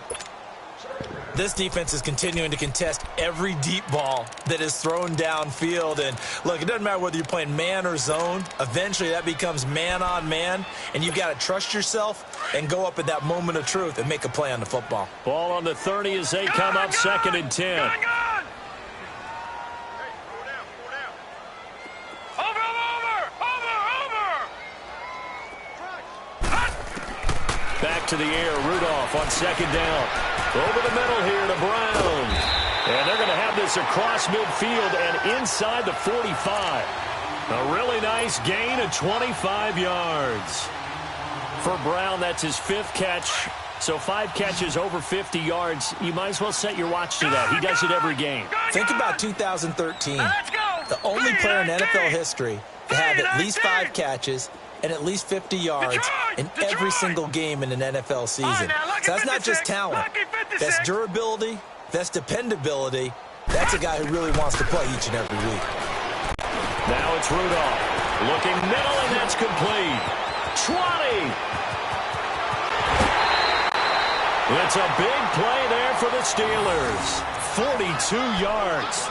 This defense is continuing to contest every deep ball that is thrown downfield. And, look, it doesn't matter whether you're playing man or zone. Eventually, that becomes man-on-man, and you've got to trust yourself and go up at that moment of truth and make a play on the football. Ball on the 30 as they come up 2nd and 10. Back to the air, Rudolph on 2nd down. Over the middle here to Brown. And they're going to have this across midfield and inside the 45. A really nice gain of 25 yards. For Brown, that's his 5th catch. So 5 catches over 50 yards. You might as well set your watch to that. He does it every game. Think about 2013. The only player in NFL history to have at least 5 catches and at least 50 yards in every single game in an NFL season. So that's not just talent. That's durability. That's dependability. That's a guy who really wants to play each and every week. Now it's Rudolph. Looking middle, and that's complete. 20. It's a big play there for the Steelers. 42 yards.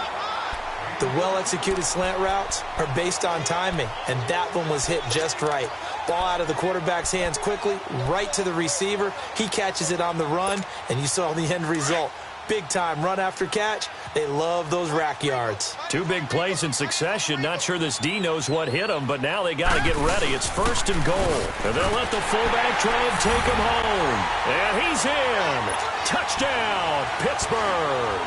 The well-executed slant routes are based on timing, and that one was hit just right. Ball out of the quarterback's hands quickly, right to the receiver. He catches it on the run, and you saw the end result. Big-time run after catch. They love those rack yards. 2 big plays in succession. Not sure this D knows what hit him, but now they got to get ready. It's 1st and goal. And they'll let the fullback try and take him home. And he's in. Touchdown, Pittsburgh.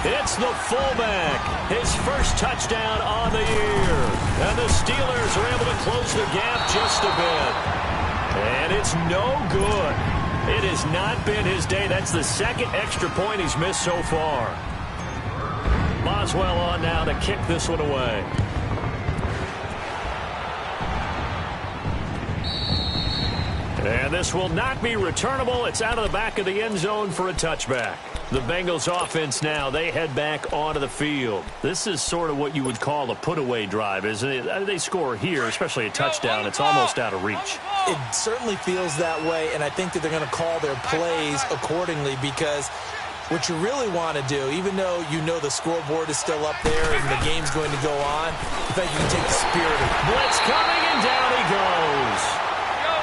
It's the fullback, his 1st touchdown on the year. And the Steelers are able to close the gap just a bit. And it's no good. It has not been his day. That's the 2nd extra point he's missed so far. Boswell on now to kick this one away. And this will not be returnable. It's out of the back of the end zone for a touchback. The Bengals offense now, they head back onto the field. This is sort of what you would call a put-away drive, isn't it? They score here, especially a touchdown. It's almost out of reach. It certainly feels that way, and I think that they're going to call their plays accordingly because what you really want to do, even though you know the scoreboard is still up there and the game's going to go on, in fact, you can take the spirit of it. Blitz coming, and down he goes.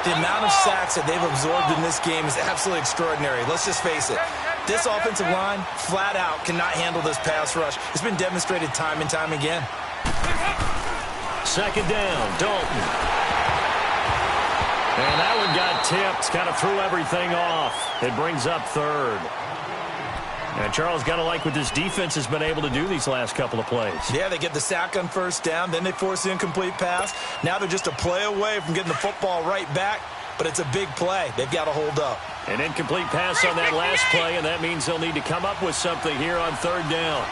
The amount of sacks that they've absorbed in this game is absolutely extraordinary. Let's just face it. This offensive line, flat out, cannot handle this pass rush. It's been demonstrated time and time again. 2nd down, Dalton. And that one got tipped, kind of threw everything off. It brings up 3rd. And Charles, got to like what this defense has been able to do these last couple of plays. Yeah, they get the sack on first down, then they force the incomplete pass. Now they're just a play away from getting the football right back, but it's a big play. They've got to hold up. An incomplete pass on that last play, and that means they'll need to come up with something here on third down.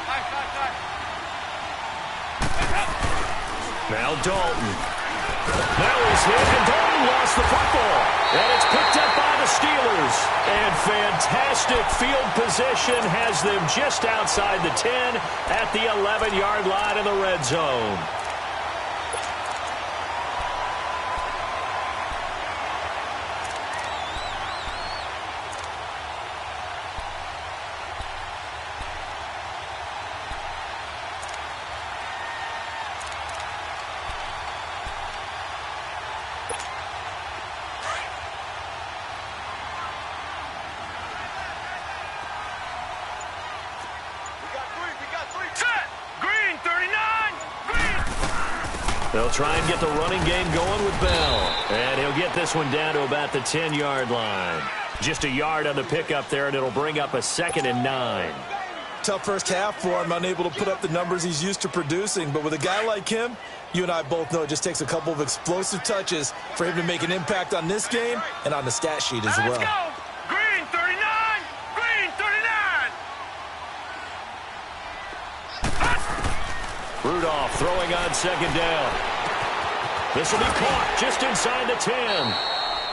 Now Dalton. Now he's hit, and Dalton lost the football. And it's picked up by the Steelers. And fantastic field position has them just outside the 10 at the 11-yard line in the red zone. They'll try and get the running game going with Bell. And he'll get this one down to about the 10-yard line. Just a yard on the pickup there, and it'll bring up a 2nd and 9. Tough first half for him, unable to put up the numbers he's used to producing. But with a guy like him, you and I both know it just takes a couple of explosive touches for him to make an impact on this game and on the stat sheet as well. Let's go! Green 39! Green 39! Rudolph throwing on 2nd down. This will be caught just inside the 10.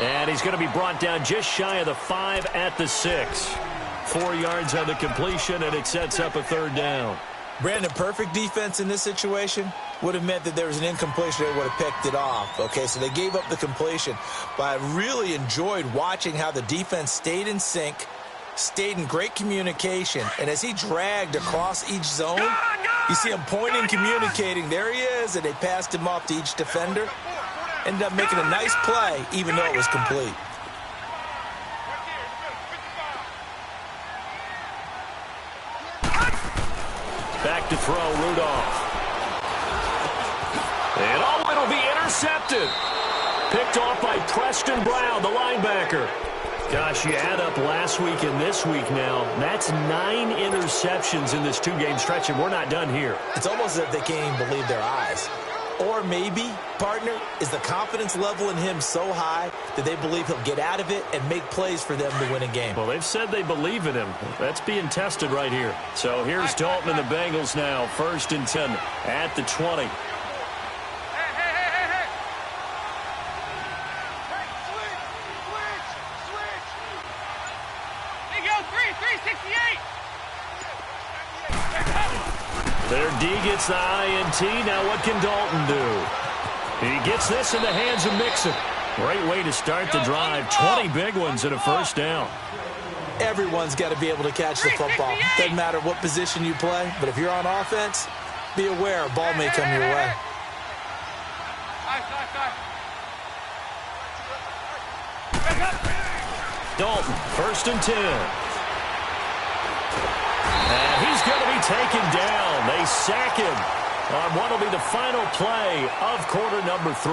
And he's going to be brought down just shy of the 5 at the 6. 4 yards on the completion, and it sets up a 3rd down. Brandon, perfect defense in this situation would have meant that there was an incompletion. They would have picked it off. Okay, so they gave up the completion. But I really enjoyed watching how the defense stayed in sync, stayed in great communication. And as he dragged across each zone, you see him pointing, communicating. There he is, and they passed him off to each defender. Ended up making a nice play, even though it was complete. Back to throw, Rudolph. And oh, it'll be intercepted. Picked off by Preston Brown, the linebacker. Gosh, you add up last week and this week now. That's 9 interceptions in this 2-game stretch, and we're not done here. It's almost as if they can't even believe their eyes. Or maybe, partner, is the confidence level in him so high that they believe he'll get out of it and make plays for them to win a game. Well, they've said they believe in him. That's being tested right here. So here's Dalton and the Bengals now. 1st and 10 at the 20. Their D gets the INT. Now what can Dalton do? He gets this in the hands of Mixon. Great way to start the drive. 20 big ones and a 1st down. Everyone's got to be able to catch the football. Doesn't matter what position you play, but if you're on offense, be aware a ball may come your way. Dalton, 1st and 10. And he's going to be taken down. They sack him on what will be the final play of quarter number 3.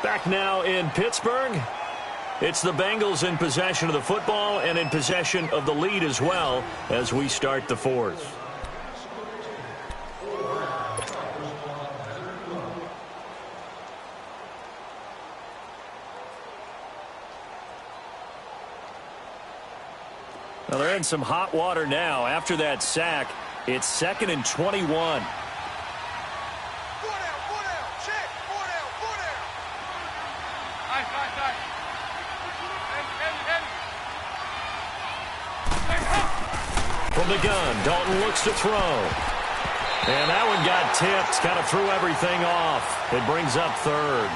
Back now in Pittsburgh. It's the Bengals in possession of the football and in possession of the lead as well as we start the 4th. Well, they're in some hot water now. After that sack, it's 2nd and 21. From the gun, Dalton looks to throw. And that one got tipped, kind of threw everything off. It brings up 3rd.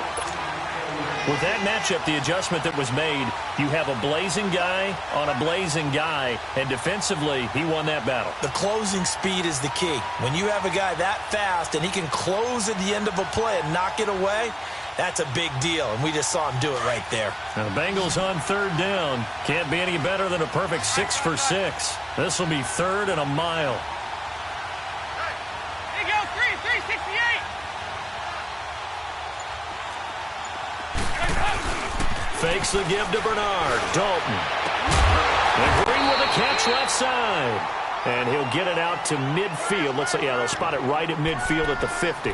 With that matchup, the adjustment that was made, you have a blazing guy on a blazing guy, and defensively, he won that battle. The closing speed is the key. When you have a guy that fast and he can close at the end of a play and knock it away, that's a big deal, and we just saw him do it right there. Now, the Bengals on 3rd down. Can't be any better than a perfect 6 for 6. This will be 3rd and a mile. Here you go, 368. Fakes the give to Bernard. Dalton. And Green with a catch left side. And he'll get it out to midfield. Let's say, yeah, they'll spot it right at midfield at the 50.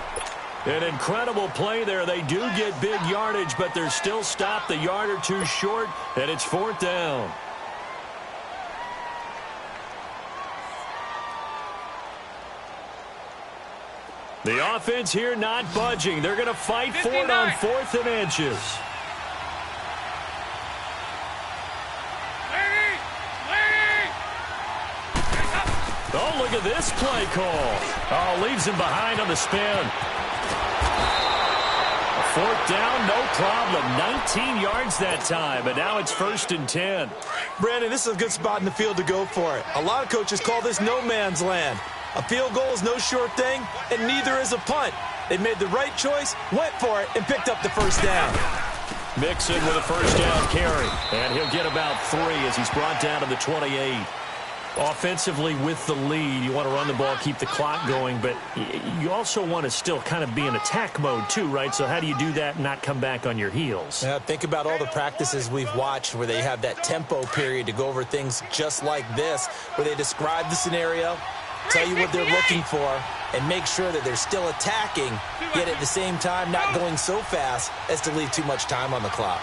An incredible play there. They do get big yardage, but they're still stopped a yard or two short, and it's 4th down. The offense here not budging. They're going to fight for it on 4th and inches. Oh, look at this play call. Oh, leaves him behind on the spin. 4th down, no problem. 19 yards that time, but now it's 1st and 10. Brandon, this is a good spot in the field to go for it. A lot of coaches call this no man's land. A field goal is no sure thing, and neither is a punt. They made the right choice, went for it, and picked up the 1st down. Mixon with a 1st down carry, and he'll get about 3 as he's brought down to the 28. Offensively with the lead, you want to run the ball, keep the clock going, but you also want to still kind of be in attack mode too, right? So how do you do that and not come back on your heels? Yeah, think about all the practices we've watched where they have that tempo period to go over things just like this, where they describe the scenario, tell you what they're looking for, and make sure that they're still attacking, yet at the same time not going so fast as to leave too much time on the clock.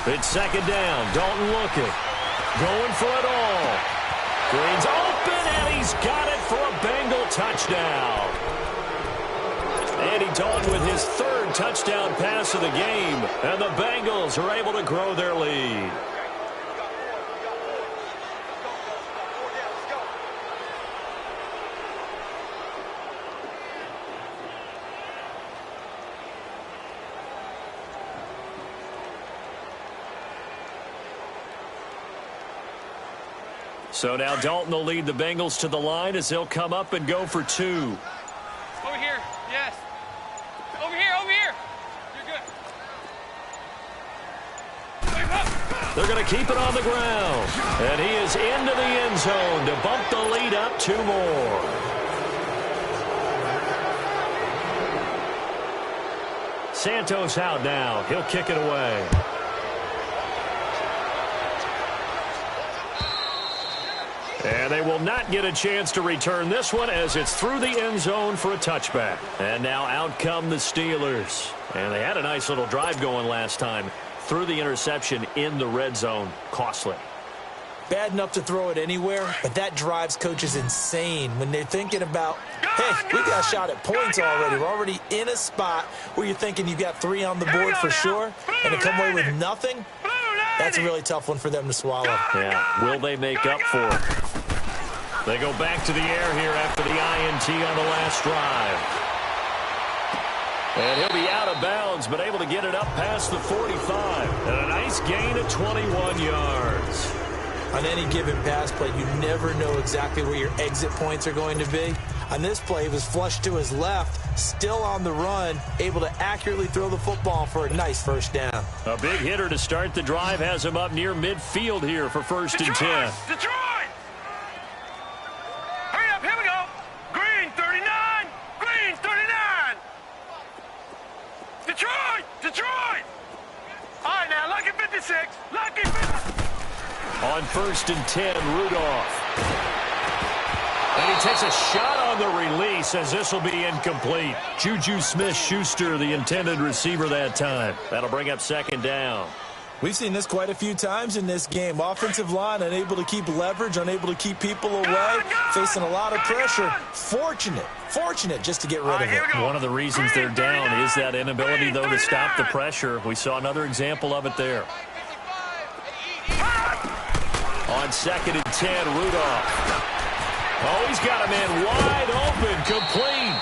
It's 2nd down. Dalton looking. Going for it all. Green's open, and he's got it for a Bengal touchdown. Andy Dalton with his 3rd touchdown pass of the game, and the Bengals are able to grow their lead. So now Dalton will lead the Bengals to the line as they'll come up and go for 2. Over here, yes. Over here. You're good. They're going to keep it on the ground. And he is into the end zone to bump the lead up 2 more. Santos out now. He'll kick it away. And they will not get a chance to return this one as it's through the end zone for a touchback. And now out come the Steelers. And they had a nice little drive going last time. Through the interception in the red zone. Costly. Bad enough to throw it anywhere, but that drives coaches insane when they're thinking about, hey, we got a shot at points already. We're already in a spot where you're thinking you got 3 on the board for sure, and to come away with nothing, that's a really tough one for them to swallow. Yeah, will they make up for it? They go back to the air here after the INT on the last drive. And he'll be out of bounds, but able to get it up past the 45. And a nice gain of 21 yards. On any given pass play, you never know exactly where your exit points are going to be. On this play, he was flushed to his left, still on the run, able to accurately throw the football for a nice 1st down. A big hitter to start the drive has him up near midfield here for 1st and 10. Detroit! Hurry up, here we go. Green, 39. Green, 39. Detroit! All right, now, lucky 56. Lucky 56. On 1st and 10, Rudolph. And he takes a shot on the release as this will be incomplete. Juju Smith-Schuster, the intended receiver that time. That'll bring up 2nd down. We've seen this quite a few times in this game. Offensive line unable to keep leverage, unable to keep people away, facing a lot of pressure. Fortunate just to get rid of it. One of the reasons they're down is that inability, though, to stop the pressure. We saw another example of it there. On 2nd and 10, Rudolph. Oh, he's got a man wide open, complete.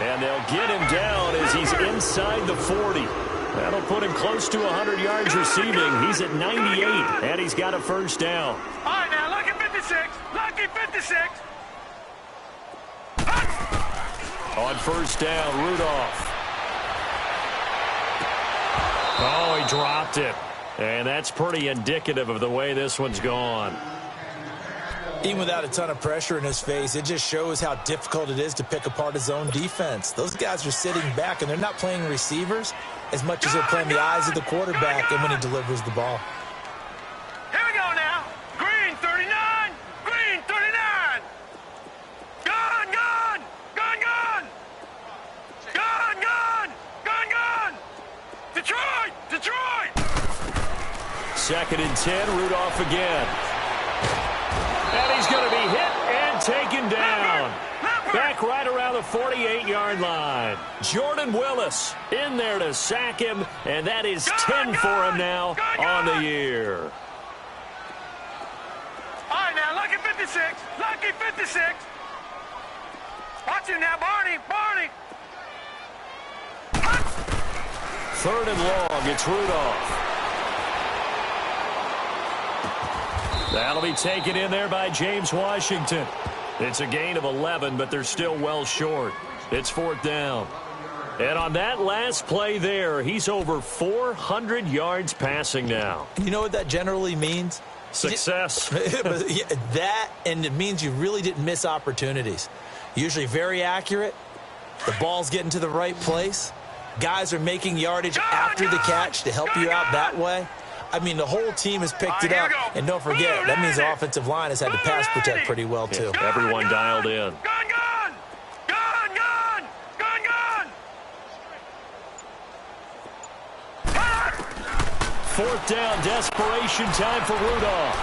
And they'll get him down as he's inside the 40. That'll put him close to 100 yards receiving. He's at 98, and he's got a 1st down. All right, now, lucky 56. Lucky 56. On 1st down, Rudolph. Oh, he dropped it. And that's pretty indicative of the way this one's gone. Even without a ton of pressure in his face, it just shows how difficult it is to pick apart his own defense. Those guys are sitting back, and they're not playing receivers as much as they're playing the eyes of the quarterback and when he delivers the ball. Here we go now. Green 39. Green 39. Gun, gun. Gun, gun. Gun, gun. Gun, gun. Detroit. Detroit. 2nd and 10. Rudolph again. And he's going to be hit and taken down. Back right around the 48-yard line. Jordan Willis in there to sack him, and that is 10 for him now on the year. All right, now, lucky 56. Lucky 56. Watch him now, Barney. Barney. 3rd and long. It's Rudolph. That'll be taken in there by James Washington. It's a gain of 11, but they're still well short. It's 4th down. And on that last play there, he's over 400 yards passing now. You know what that generally means? Success. That, and it means you really didn't miss opportunities. Usually very accurate. The ball's getting to the right place. Guys are making yardage after the catch to help you out that way. I mean, the whole team has picked it up. And don't forget, that means the offensive line has had to pass protect pretty well, too. Yeah, everyone dialed in. Gun, gun. Gun, gun. Gun, gun. 4th down, desperation time for Rudolph.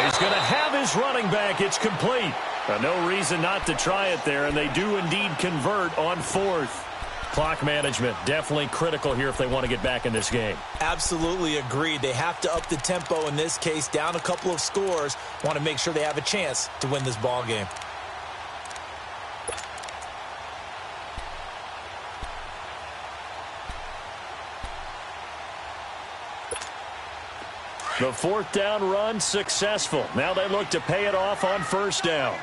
He's going to have his running back. It's complete. No reason not to try it there, and they do indeed convert on 4th. Clock management, definitely critical here if they want to get back in this game. Absolutely agreed. They have to up the tempo in this case, down a couple of scores. Want to make sure they have a chance to win this ball game. The 4th down run successful. Now they look to pay it off on 1st down.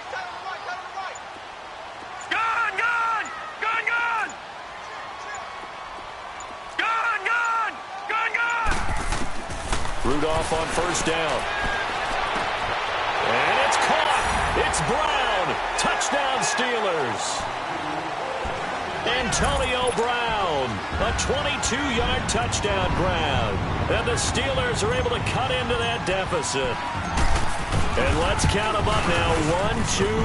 Rudolph on 1st down. And it's caught. It's Brown. Touchdown Steelers. Antonio Brown. A 22-yard touchdown grab. And the Steelers are able to cut into that deficit. And let's count them up now. 1, 2, 3, 4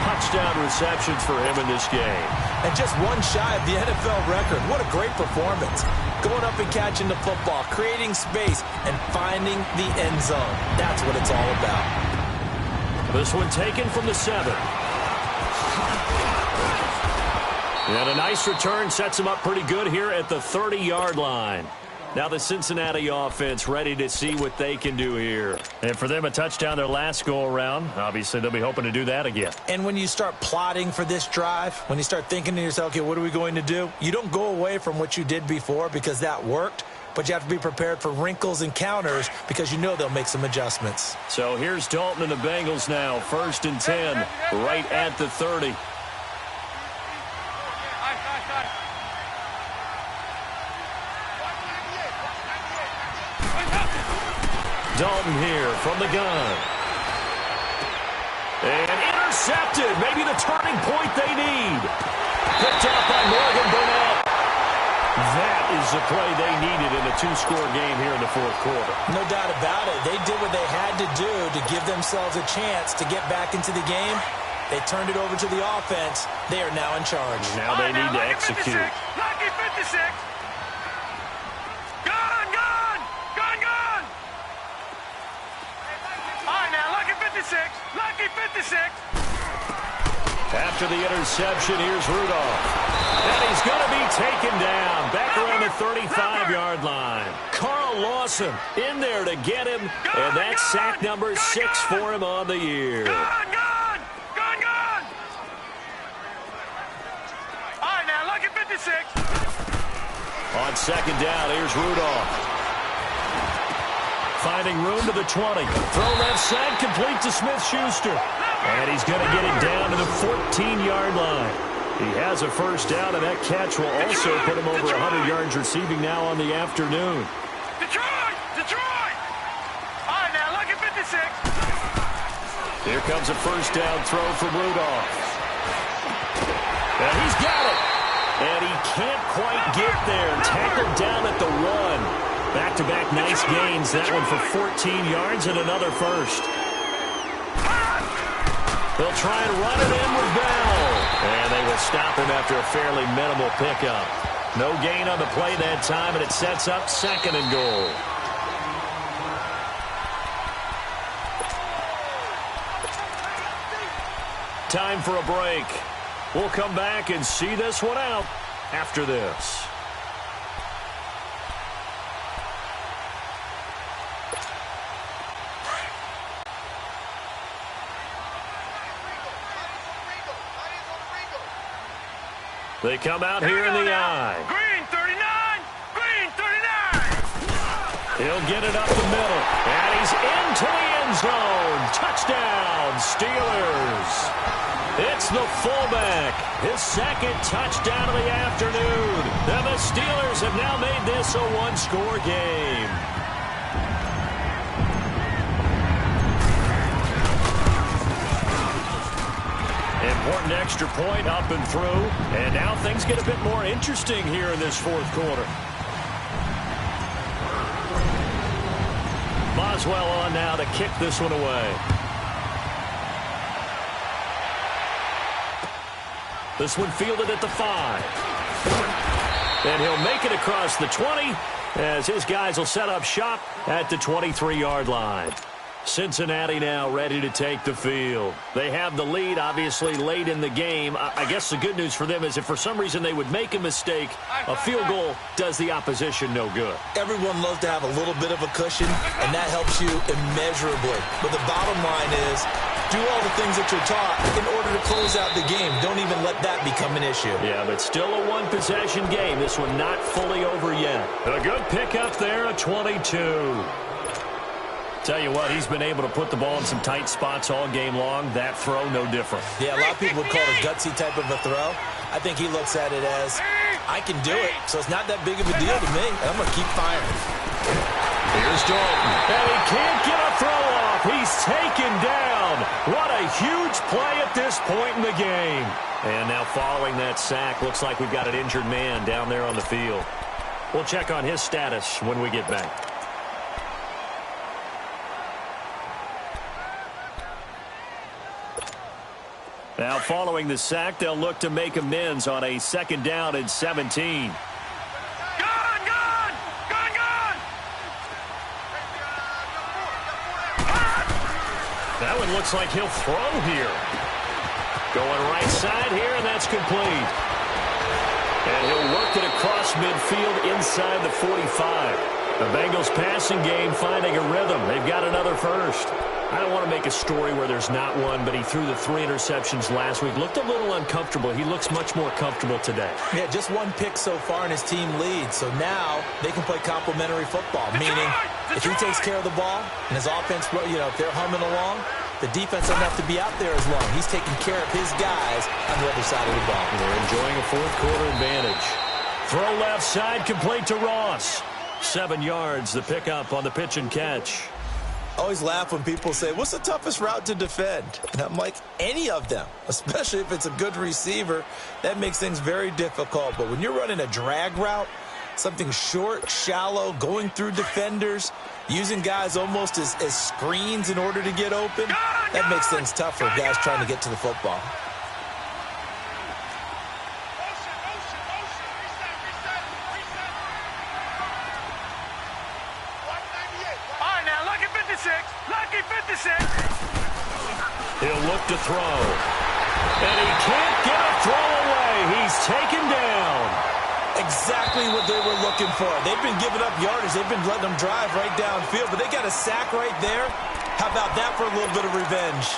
touchdown receptions for him in this game. And just one shy of the NFL record. What a great performance. Going up and catching the football, creating space, and finding the end zone. That's what it's all about. This one taken from the 7. And a nice return sets him up pretty good here at the 30-yard line. Now the Cincinnati offense ready to see what they can do here. And for them, a touchdown their last go-around. Obviously, they'll be hoping to do that again. And when you start plotting for this drive, when you start thinking to yourself, okay, what are we going to do? You don't go away from what you did before because that worked, but you have to be prepared for wrinkles and counters because you know they'll make some adjustments. So here's Dalton and the Bengals now. 1st and 10, right at the 30. Dalton here from the gun. And intercepted. Maybe the turning point they need. Picked up by Morgan Burnett. That is the play they needed in a 2-score game here in the 4th quarter. No doubt about it. They did what they had to do to give themselves a chance to get back into the game. They turned it over to the offense. They are now in charge. Now they need to execute. Lucky 56. Gun, gun. Gun, gun. All right, now, lucky 56. Lucky 56. After the interception, here's Rudolph. And he's going to be taken down back around the 35-yard line. Carl Lawson in there to get him, and that's sack number 6 for him on the year. Gun, gun. Gun, gun. All right, now, lucky 56. On 2nd down, here's Rudolph. Finding room to the 20. Throw left side, complete to Smith-Schuster. And he's going to get it down to the 14-yard line. He has a 1st down, and that catch will also put him over 100 yards receiving now on the afternoon. Detroit! Detroit! Here comes a first down throw from Rudolph. And he's got it. And he can't quite get there. Tackled down at the 1. Back-to-back nice gains. That one for 14 yards and another first. They'll try and run it in with Bell. And they will stop him after a fairly minimal pickup. No gain on the play that time, and it sets up 2nd and goal. Time for a break. We'll come back and see this one out after this. They come out here in the eye. Green 39! Green 39! He'll get it up the middle. And he's into the end zone. Touchdown, Steelers. It's the fullback. His 2nd touchdown of the afternoon. And the Steelers have now made this a 1-score game. Important extra point up and through. And now things get a bit more interesting here in this 4th quarter. Boswell on now to kick this one away. This one fielded at the 5. And he'll make it across the 20 as his guys will set up shop at the 23-yard line. Cincinnati now ready to take the field. They have the lead, obviously, late in the game. I guess the good news for them is if for some reason they would make a mistake, a field goal does the opposition no good. Everyone loves to have a little bit of a cushion, and that helps you immeasurably. But the bottom line is, do all the things that you're taught in order to close out the game. Don't even let that become an issue. Yeah, but still a one-possession game. This one not fully over yet. A good pickup there, a 22. Tell you what, he's been able to put the ball in some tight spots all game long. That throw, no different. Yeah, a lot of people would call it a gutsy type of a throw. I think he looks at it as, I can do it, so it's not that big of a deal to me. I'm going to keep firing. Here's Dalton. And he can't get a throw off. He's taken down. What a huge play at this point in the game. And now following that sack, looks like we've got an injured man down there on the field. We'll check on his status when we get back. Now following the sack, they'll look to make amends on a 2nd down and 17. That one looks like he'll throw here. Going right side here, and that's complete. And he'll work it across midfield inside the 45. The Bengals passing game finding a rhythm. They've got another first. I don't want to make a story where there's not one, but he threw the 3 interceptions last week. Looked a little uncomfortable. He looks much more comfortable today. Yeah, just 1 pick so far and his team leads. So now they can play complementary football, meaning if he takes care of the ball and his offense, if they're humming along, the defense doesn't have to be out there as long. He's taking care of his guys on the other side of the ball. They're enjoying a 4th quarter advantage. Throw left side, complete to Ross. 7 yards, the pickup on the pitch and catch. I always laugh when people say, what's the toughest route to defend? And I'm like, any of them, especially if it's a good receiver. That makes things very difficult. But when you're running a drag route, something short, shallow, going through defenders, using guys almost as screens in order to get open, that makes things tough for guys trying to get to the football. Lucky 56. He'll look to throw. And he can't get a throw away. He's taken down. Exactly what they were looking for. They've been giving up yardage. They've been letting them drive right downfield, but they got a sack right there. How about that for a little bit of revenge?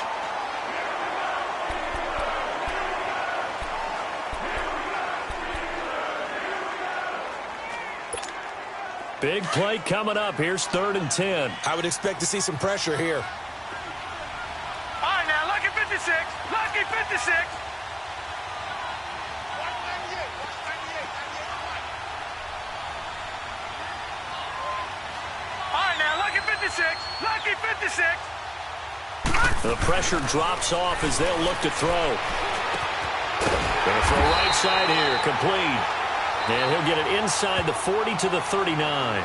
Big play coming up. Here's 3rd and 10. I would expect to see some pressure here. All right, now, lucky 56. Lucky 56. All right, now, lucky 56. Lucky 56. Lucky The pressure drops off as they'll look to throw. Going to throw right side here, complete. And he'll get it inside the 40 to the 39.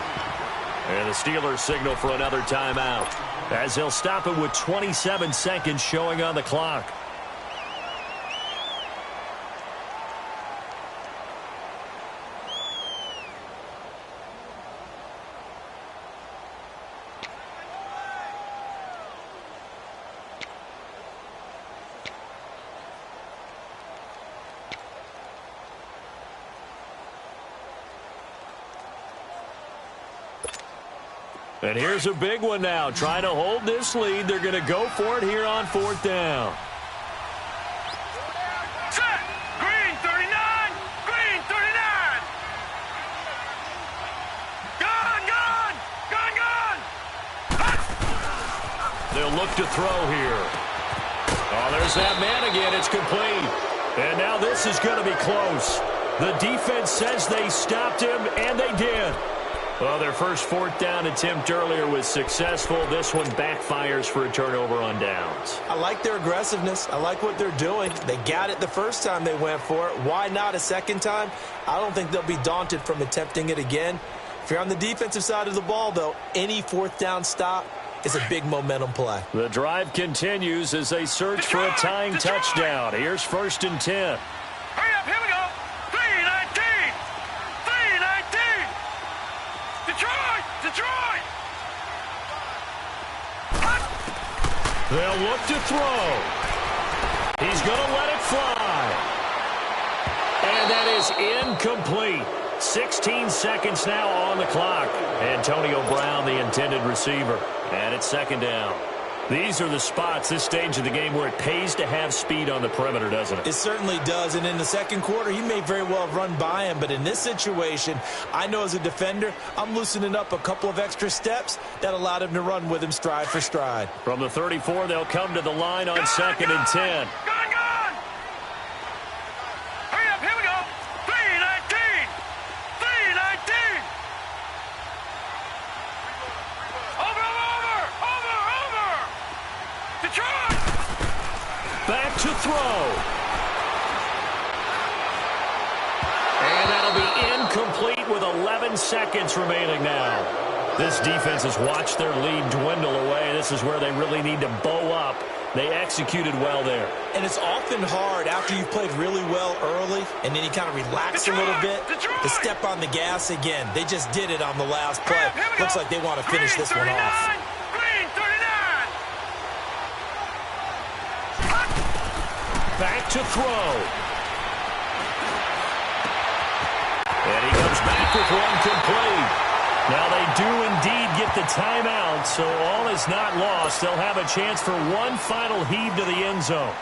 And the Steelers signal for another timeout, as they'll stop it with 27 seconds showing on the clock. And here's a big one now. Trying to hold this lead. They're going to go for it here on 4th down. Set. Green 39. Green 39. Gun. They'll look to throw here. Oh, there's that man again. It's complete. And now this is going to be close. The defense says they stopped him, and they did. Well, their first 4th down attempt earlier was successful. This one backfires for a turnover on downs. I like their aggressiveness. I like what they're doing. They got it the first time they went for it. Why not a second time? I don't think they'll be daunted from attempting it again. If you're on the defensive side of the ball, though, any 4th down stop is a big momentum play. The drive continues as they search for a tying touchdown. Here's 1st and 10. Hurry up, here we go. 3-19. 3-19. Detroit. They'll look to throw. He's going to let it fly. And that is incomplete. 16 seconds now on the clock. Antonio Brown, the intended receiver. And it's 2nd down. These are the spots, this stage of the game, where it pays to have speed on the perimeter, doesn't it? It certainly does. And in the second quarter, he may very well have run by him. But in this situation, I know as a defender, I'm loosening up a couple of extra steps that allowed him to run with him stride for stride. From the 34, they'll come to the line on 2nd and 10. Gun. Hurry up, here we go. 3-19. 3-19. Over. Detroit. Back to throw. And that'll be incomplete with 11 seconds remaining now. This defense has watched their lead dwindle away. This is where they really need to bow up. They executed well there. And it's often hard after you've played really well early and then you kind of relax a little bit to step on the gas again. They just did it on the last play. Looks like they want to finish this one off. Back to throw. And he comes back with one complete. Now they do indeed get the timeout, so all is not lost. They'll have a chance for one final heave to the end zone.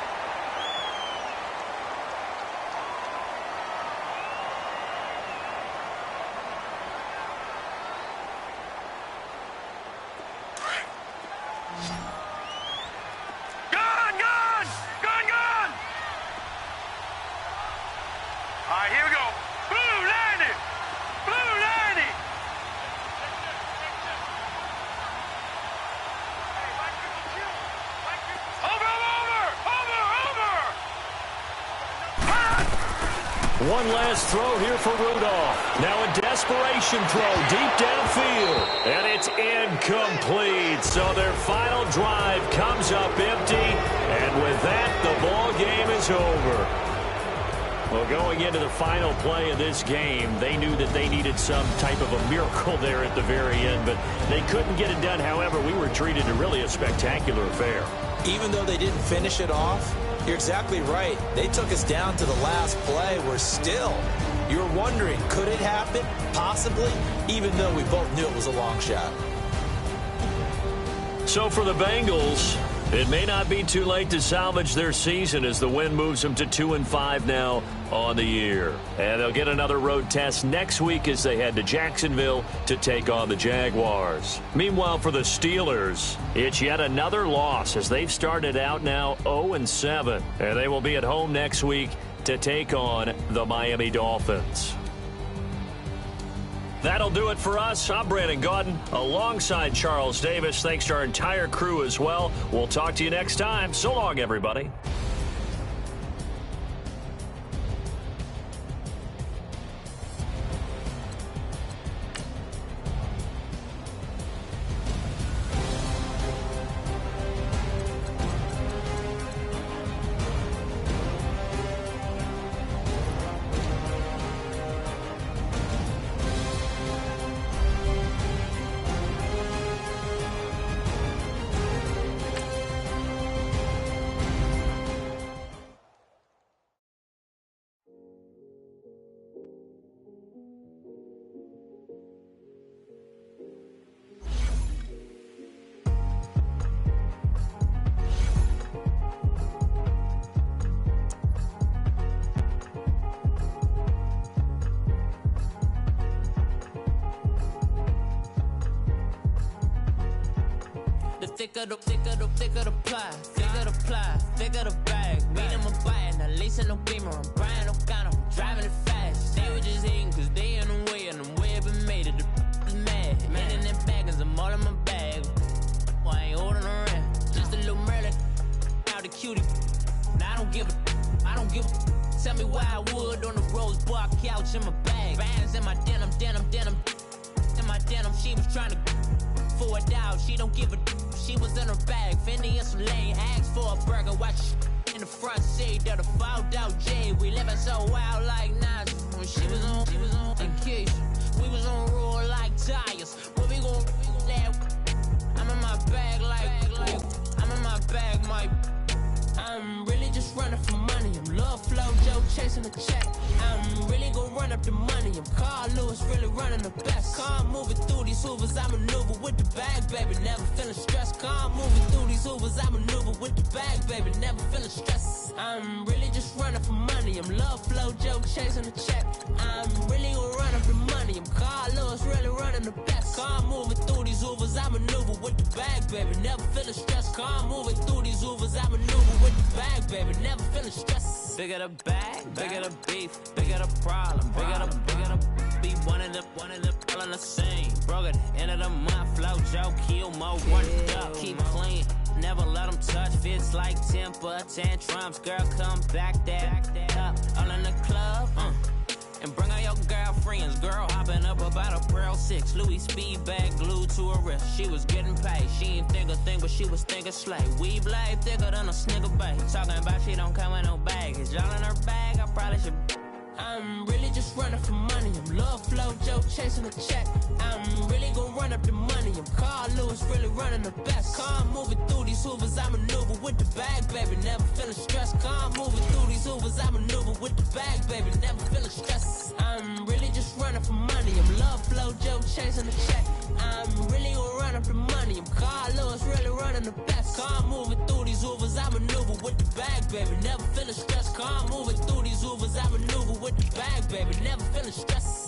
One last throw here for Rudolph. Now a desperation throw deep downfield. And it's incomplete. So their final drive comes up empty. And with that, the ball game is over. Well, going into the final play of this game, they knew that they needed some type of a miracle there at the very end, but they couldn't get it done. However, we were treated to really a spectacular affair. Even though they didn't finish it off, you're exactly right. They took us down to the last play. We're still, you're wondering, could it happen? Possibly, even though we both knew it was a long shot. So for the Bengals, it may not be too late to salvage their season as the win moves them to 2-5 now on the year. And they'll get another road test next week as they head to Jacksonville to take on the Jaguars. Meanwhile, for the Steelers, it's yet another loss as they've started out now 0-7. And they will be at home next week to take on the Miami Dolphins. That'll do it for us. I'm Brandon Gaudin alongside Charles Davis. Thanks to our entire crew as well. We'll talk to you next time. So long, everybody. Thicker the pie, thicker the bag. Meet them a buying, at least in no beamer. I'm Brian O'Connor, I'm driving it fast. They were just hating cause they in the way, and the way I've been made it, the is mad. Man in them baggins, I'm all in my bag. Well, I ain't holding around, just a little Merlin, out the cutie. Now I don't give a, tell me why I would on the rose bar couch in my bag. Bands in my denim, in my denim, she was trying to for a doubt, she don't give a. She was in her bag, Fendi and some lane, asked for a burger, watch in the front seat of the fouled out J. We living so wild like Nas. When she was on vacation, we was on roll like tires. What we gon' I'm in my bag like I'm in my bag, my. I'm really just running for money. I'm Love Flow Joe chasing the check. I'm really gon' run up the money. I'm Carl Lewis, really running the best. Car moving through these Hoovers, I maneuver with the bag, baby. Never feeling stressed. Car moving through these Hoovers, I maneuver with the bag, baby. Never feeling stressed. I'm really just running for money. I'm Love Flow Joe chasing the check. I'm really gon' run up the money. I'm Carl Lewis, really running the best. Car moving through these Hoovers, I maneuver with the bag, baby. Never feeling stressed. Car moving through these Hoovers, I maneuver with the bag, baby. Never feeling stressed. Bigger the bag, bigger the beef, bigger the problem, bigger the be one of the all in the same. Broke at the end of the month, Flow Joe, kill more, run it up, keep clean. Never let them touch, fits like temper tantrums. Girl, come back that up, all in the club, and bring out your girlfriends. Girl hopping up about a Pearl 6 Louis speed bag glued to her wrist. She was getting paid, she ain't think a thing, but she was thinking slay. We blade thicker than a Snicker bag. Talking about she don't come with no baggage. Y'all in her bag, I probably should. I'm really just running for money. I'm Love Flow Joe chasing the check. I'm really gon' run up the money. I'm Carl Lewis, really running the best. Car moving through these Hoovers, I maneuver with the bag, baby. Never feeling stressed. Car moving through these Hoovers, I maneuver with the bag, baby. Never feeling stressed. I'm really just running for money. I'm Love Flow Joe chasing the check. I'm really gon' run up the money. I'm Carl Lewis, really running the best. Car moving through these Hoovers, I maneuver with the bag, baby. Never feeling stressed. Car moving through these Hoovers, I maneuver with the bag, baby. Never feeling stressed.